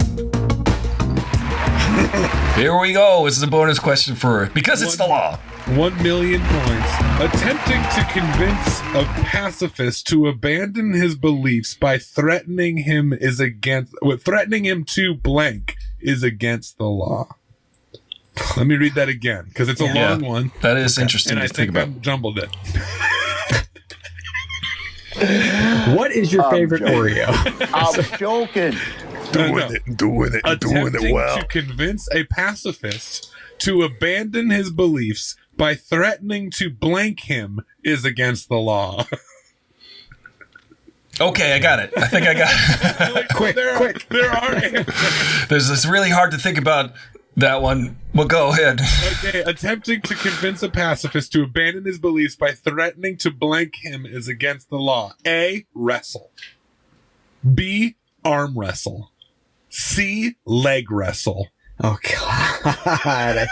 Here we go. This is a bonus question for because it's the law. 1 million points. Attempting to convince a pacifist to abandon his beliefs by threatening him to blank is against the law. Let me read that again because it's a long one, That is interesting and I to think think about. I jumbled it. What is your favorite Oreo? I'm joking. Doing it to convince a pacifist to abandon his beliefs by threatening to blank him is against the law. Okay, I got it. I think I got it. Quick. There are answers. It's really hard to think about that one. Well, go ahead. Okay, attempting to convince a pacifist to abandon his beliefs by threatening to blank him is against the law. A, wrestle. B, arm wrestle. C, leg wrestle. Oh God.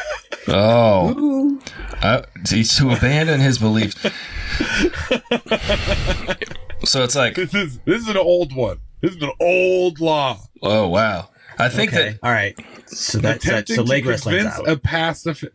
Oh. To abandon his beliefs. So it's like, This is an old one. This is an old law. oh, wow. I think that All right. So that's Attempting so leg to wrestling's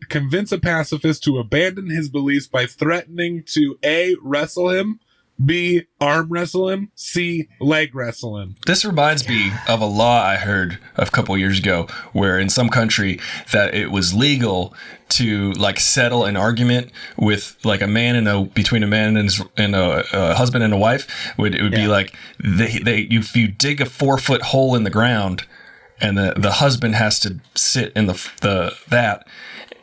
convince out. a pacifist to abandon his beliefs by threatening to A, wrestle him, B, arm wrestle him, C, leg wrestle him. this reminds me of a law I heard a couple years ago where in some country that it was legal to like settle an argument with like between a man and a husband and a wife. It would be like if you dig a 4-foot hole in the ground and the husband has to sit in that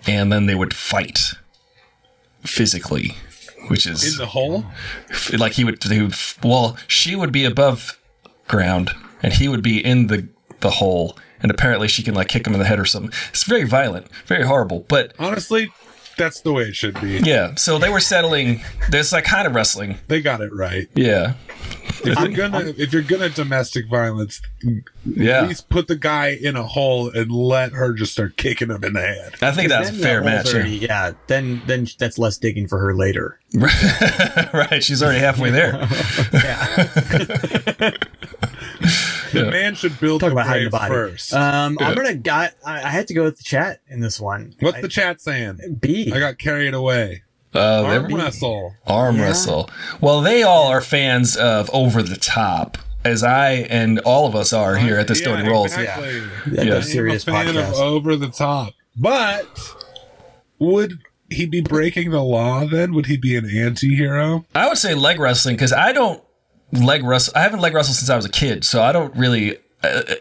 and then they would fight physically. Which is In the hole? like she would be above ground and he would be in the hole, and apparently she can like kick him in the head or something. It's very violent, very horrible, but Honestly, that's the way it should be. yeah, so they were settling. There's like kind of wrestling. They got it right. Yeah. If you're gonna domestic violence, Yeah. at least put the guy in a hole and let her just start kicking him in the head. I think that's a Then fair the hole's match. already- yeah. Then that's less digging for her later. Right, she's already halfway there. Yeah. The man should build Talk the about hiding the grave body. first. I had to go with the chat in this one. What's the chat saying? B. I got carried away. They're- Arm wrestle. Arm wrestle. Well, they all are fans of Over the Top, as I and all of us are here at the Stony Rolls. Exactly. That's Yeah. a serious I'm a fan podcast. of Over the Top. But would he be breaking the law then? Would he be an anti-hero? I would say leg wrestling because I don't leg wrestle. I haven't leg wrestled since I was a kid, so I don't really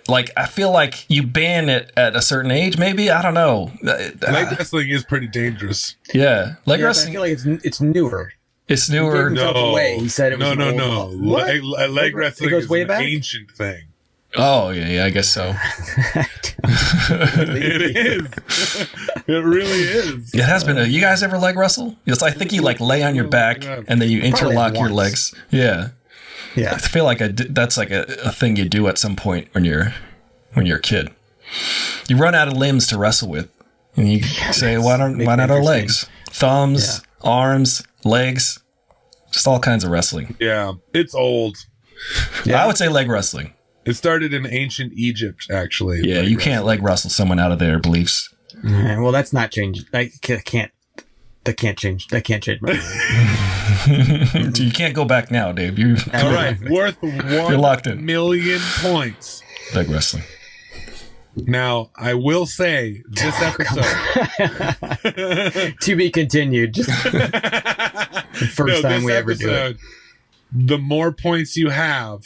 like. I feel like you ban it at a certain age. Maybe I don't know. Leg wrestling is pretty dangerous. Yeah, leg I wrestling. feel like it's newer. It's newer. He gave himself away. He said it was no. What? Leg wrestling It goes is way an back? ancient thing. Oh yeah, I guess so. It is. It really is. It has been. You guys ever leg wrestle? Yes, I think you like lay on your back and then you interlock your once. legs. Yeah. Yeah. I feel like that's like a thing you do at some point when you're a kid. You run out of limbs to wrestle with, and you say, "Why not our legs? Thumbs, arms, legs, just all kinds of wrestling." Yeah, it's old. Yeah. I would say leg wrestling. It started in ancient Egypt, actually. Yeah, you can't leg wrestle someone out of their beliefs. Well, that's not changing. I can't. That can't change. That can't change my mind. You can't go back now, Dave. You All right, worth You're locked in. 1 million points. leg wrestling. Now, I will say this episode. To be continued. Just the first time we ever do it. The more points you have,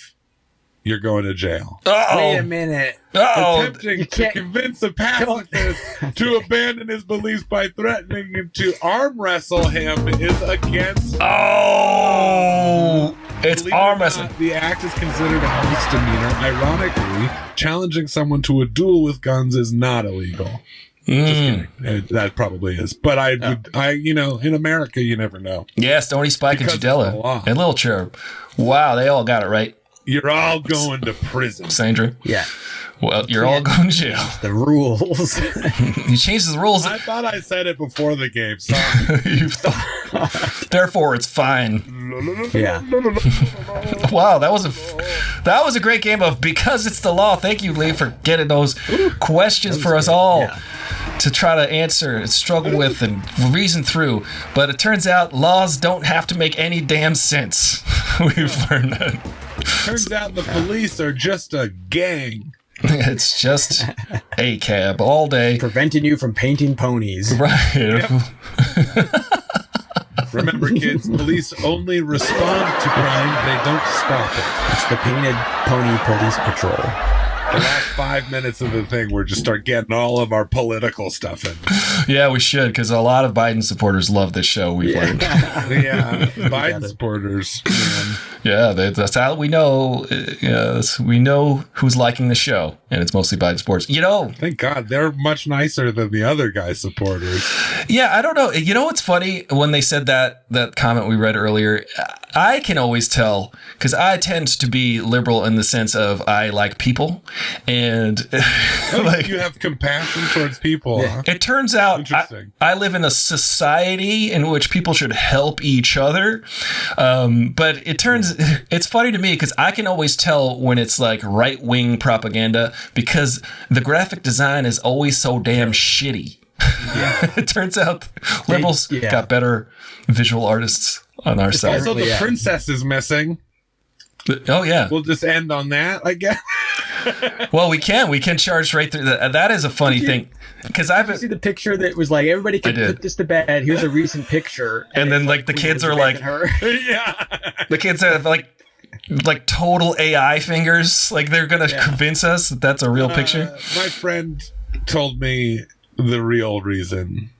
you're going to jail. Wait a Oh, minute. Attempting you to can't- convince a pacifist to abandon his beliefs by threatening him to arm wrestle him is against. oh, it's Believe it or arm not, wrestling. The act is considered a misdemeanor. Ironically, challenging someone to a duel with guns is not illegal. Just kidding. That probably is. But in America, you never know. Yeah, Stony Spike Because and it's the law. Judella and Little Cherub. Wow, they all got it right. You're all going to prison. Sandra. Yeah. Well, you're all going to jail. The rules. You changed the rules. I thought I said it before the game. Sorry. Therefore, it's fine. Yeah. Wow, that was a great game of Because It's the Law. Thank you, Lee, for getting those questions for us all to try to answer and struggle with and reason through. But it turns out laws don't have to make any damn sense. We've learned that. Turns out the police are just a gang. It's just a cab all day. Preventing you from painting ponies. Right. Remember, kids, police only respond to crime. They don't stop it. It's the painted pony police patrol. The last 5 minutes of the thing, we're just start getting all of our political stuff in. Yeah, we should, because a lot of Biden supporters love this show. We've learned. Yeah, Biden supporters. Man. Yeah, that's how we know. We know who's liking the show, and it's mostly Biden supporters. Thank God they're much nicer than the other guy's supporters. Yeah, I don't know. You know what's funny? When they said that comment we read earlier, I can always tell, because I tend to be liberal in the sense of I like people, and like, You have compassion towards people. Huh? it turns out Interesting. I live in a society in which people should help each other. But it's funny to me because I can always tell when it's like right-wing propaganda because the graphic design is always so damn shitty. Yeah. It turns out liberals got better visual artists on our side. Also, the princess is missing. Oh, yeah. We'll just end on that, I guess. Well, we can charge right through that. That is a funny thing. Because Did you see the picture that was like, everybody can put this to bed. Here's a recent picture. And then like the kids are like, Yeah. the kids have like total AI fingers. Like they're going to convince us that that's a real picture. My friend told me the real reason.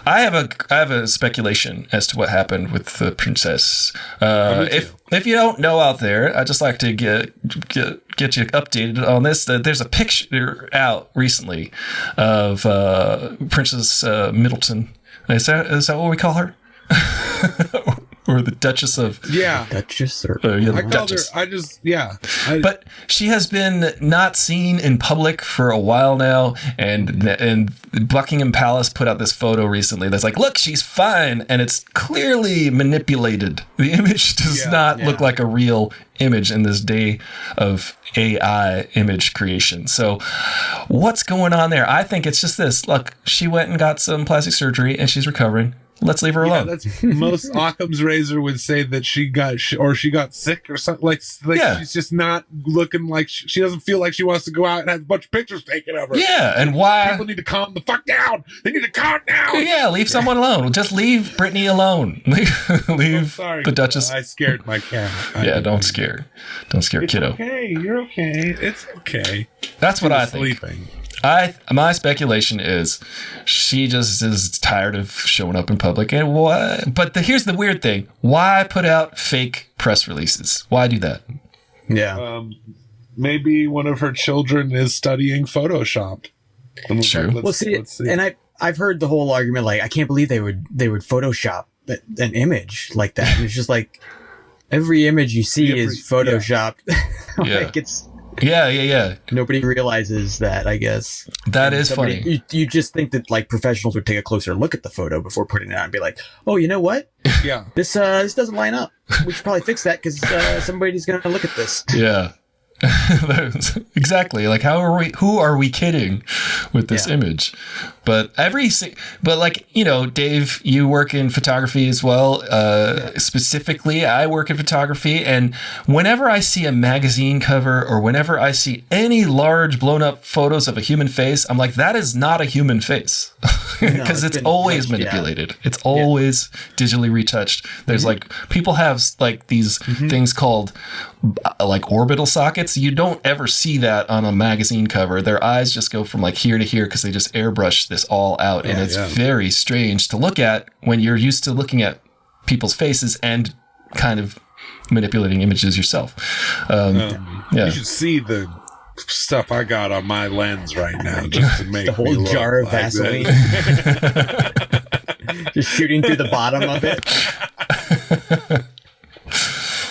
I have a speculation as to what happened with the princess. If you don't know out there, I'd just like to get you updated on this. There's a picture out recently of Princess Middleton. Is that what we call her? Or the Duchess of Duchess or I called Duchess. her. But she has been not seen in public for a while now, and Buckingham Palace put out this photo recently that's like, look, she's fine, and it's clearly manipulated. The image does not look like a real image in this day of AI image creation. So what's going on there? I think it's just this. Look, she went and got some plastic surgery, and she's recovering. Let's leave her Yeah, alone. that's most Occam's razor would say that she got sick or something. Like Yeah. she's just not looking like she doesn't feel like she wants to go out and have a bunch of pictures taken of her. Yeah, and why? People need to calm the fuck down. They need to calm down. Yeah, leave someone alone. Just leave Brittany alone. Leave Sorry, the Duchess. I scared my cat. Yeah, don't scare It's kiddo. okay. You're okay. It's okay. That's what She I was think. sleeping. My speculation is she just is tired of showing up in public. And but here's the weird thing: why put out fake press releases? Why do that? Yeah. Maybe one of her children is studying Photoshop. And was True. like, Well, see, let's see. and I've heard the whole argument, like, I can't believe they would Photoshop an image like that. And it's just like, every image you see is Photoshopped. Yeah. Like, it's, Yeah. nobody realizes that, I guess. That And is funny. You just think that, like, professionals would take a closer look at the photo before putting it out and be like, oh, you know what? Yeah. This doesn't line up. We should probably fix that because somebody's going to look at this. Yeah. Exactly. Like, who are we kidding with this image? But like, you know, Dave, you work in photography as well. Specifically, I work in photography, and whenever I see a magazine cover or whenever I see any large blown up photos of a human face, I'm like, that is not a human face. Because it's always touched, manipulated. It's always digitally retouched. There's like, people have like these things called like orbital sockets. You don't ever see that on a magazine cover. Their eyes just go from like here to here because they just airbrush this all out. And it's very strange to look at when you're used to looking at people's faces and kind of manipulating images yourself. You should see the stuff I got on my lens right now just to make The whole me look jar of like Vaseline. that. Just shooting through the bottom of it.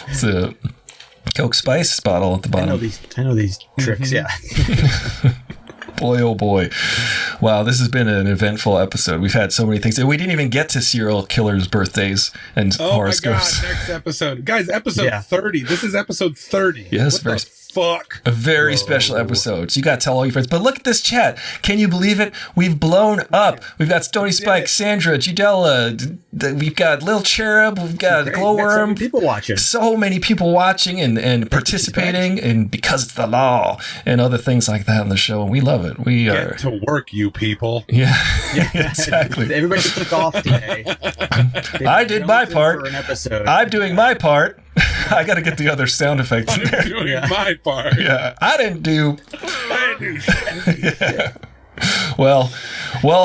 It's a Coke Spice bottle at the bottom. I know these tricks, yeah. Boy, oh boy. Wow, this has been an eventful episode. We've had so many things. And we didn't even get to serial killers' birthdays and horoscopes. Oh my God, next episode. Guys, episode 30. This is episode 30. Yes, what very the fuck? A very special episode. So you got to tell all your friends. But look at this chat. Can you believe it? We've blown up. We've got Stony Spike, Sandra, Judella. We've got Lil Cherub. We've got Glowworm. People watching. So many people watching and participating, and because it's the law and other things like that on the show. And we love it. We are. Get to work, you people. Yeah, exactly. Everybody took off today. I did my part. For an episode. I'm doing my part. I got to get the other sound effects in there. I'm doing my part. Yeah, I didn't do. I do shit. Yeah. Well,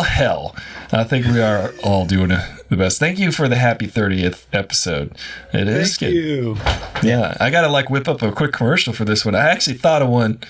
hell. I think we are all doing the best. Thank you for the happy 30th episode. It is Thank you. Yeah, I got to like whip up a quick commercial for this one. I actually thought of one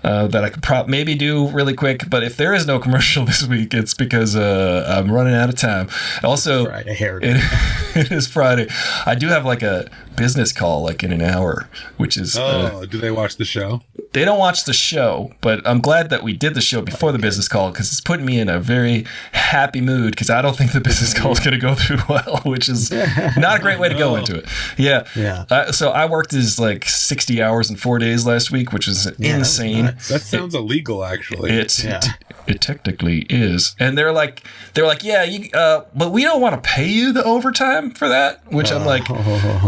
that I could maybe do really quick, but if there is no commercial this week, it's because I'm running out of time. Also, Friday, it is Friday. I do have like a business call like in an hour, which is Do they watch the show? they don't watch the show, but I'm glad that we did the show before the business call because it's putting me in a very happy mood because I don't think the business call is going to go through well, which is not a great way to go into it. Yeah. So I worked as like 60 hours in 4 days last week, which is insane. That sounds illegal, actually. It technically is. And they're like, yeah, but we don't want to pay you the overtime for that, which I'm like,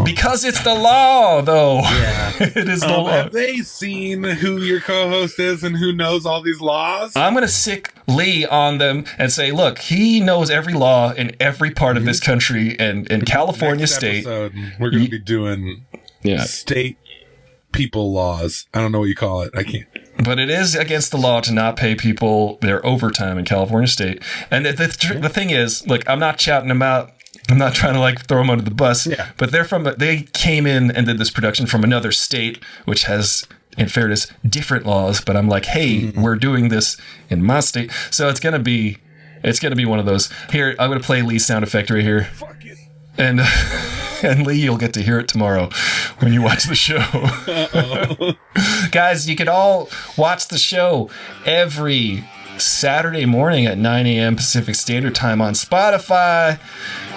because it's the law, though. Yeah. It is the law. Have they seen who your co-host is and who knows all these laws? I'm going to sick Lee on them and say, look, he knows every law in every part of this country and in California Next state. episode, we're going to be doing state people laws. I don't know what you call it. I can't. But it is against the law to not pay people their overtime in California state. And the thing is, look, I'm not shouting them out. I'm not trying to like throw them under the bus. Yeah. But they came in and did this production from another state, which has, in fairness, different laws. But I'm like, hey, we're doing this in my state. So it's gonna be one of those. Here, I'm gonna play Lee's sound effect right here. Fuck it. And and Lee, you'll get to hear it tomorrow when you watch the show. Guys, you can all watch the show every Saturday morning at 9 a.m. Pacific Standard Time on Spotify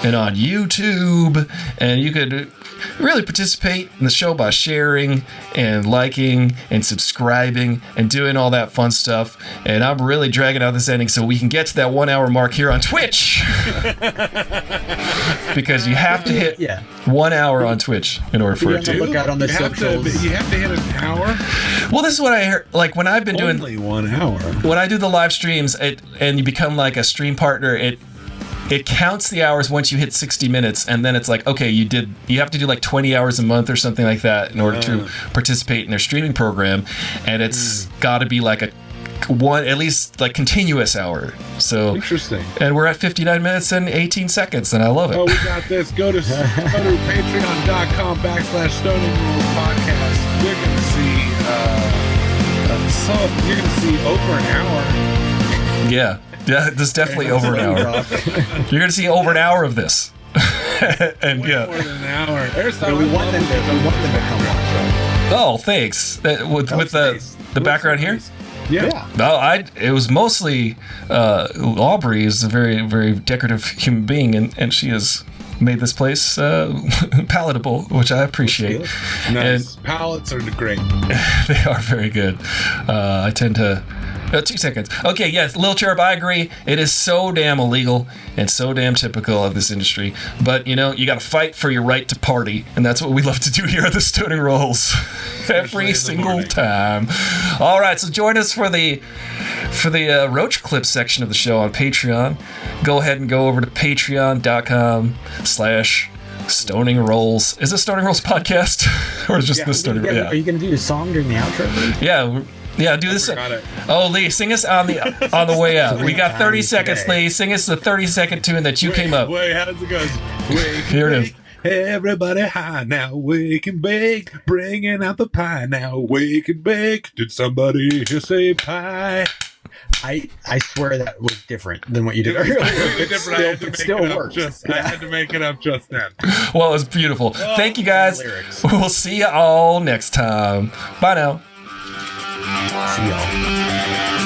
and on YouTube. And you could really participate in the show by sharing and liking and subscribing and doing all that fun stuff. And I'm really dragging out this ending so we can get to that 1 hour mark here on Twitch. Because you have to hit 1 hour on Twitch in order for it to. Look out on the socials. You have to hit an hour? Well, this is what I heard. Like when I've been doing. Only 1 hour. When I do the live streams and you become like a stream partner, it counts the hours once you hit 60 minutes, and then it's like, okay, you have to do like 20 hours a month or something like that in order to participate in their streaming program, and it's got to be like at least like continuous hour. So interesting. And we're at 59 minutes and 18 seconds, and I love it. Oh, we got this. Go to patreon.com/Stoning Rules Podcast. You're gonna see over an hour. Yeah, this is definitely over an hour. You're going to see over an hour of this. And more than an hour. We want them to come watch. Oh, thanks. With the background here? Yeah. No, it was mostly Aubrey is a very, very decorative human being, and she has made this place palatable, which I appreciate. Nice. And palettes are great. They are very good. I tend to... 2 seconds. Okay, yes, Lil Cherub, I agree. It is so damn illegal and so damn typical of this industry. But, you got to fight for your right to party. And that's what we love to do here at the Stoning Rolls. Every single time. All right, so join us for the Roach Clip section of the show on Patreon. Go ahead and go over to patreon.com/Stoning Rolls. Is this Stoning Rolls podcast? Or is just the Stoning Rolls? Are you going to do the song during the outro? Yeah, do this. Oh, Lee, sing us on the way out. We got 30 seconds, Lee. Sing us the 30-second tune that you came up. Wait, how does it go? Here it is. Everybody high now, wake and bake, bringing out the pie now, wake and bake. Did somebody here say pie? I swear that was different than what you did earlier. It still works. I had to make it up just then. Well, it was beautiful. Thank you, guys. We'll see you all next time. Bye now. See y'all.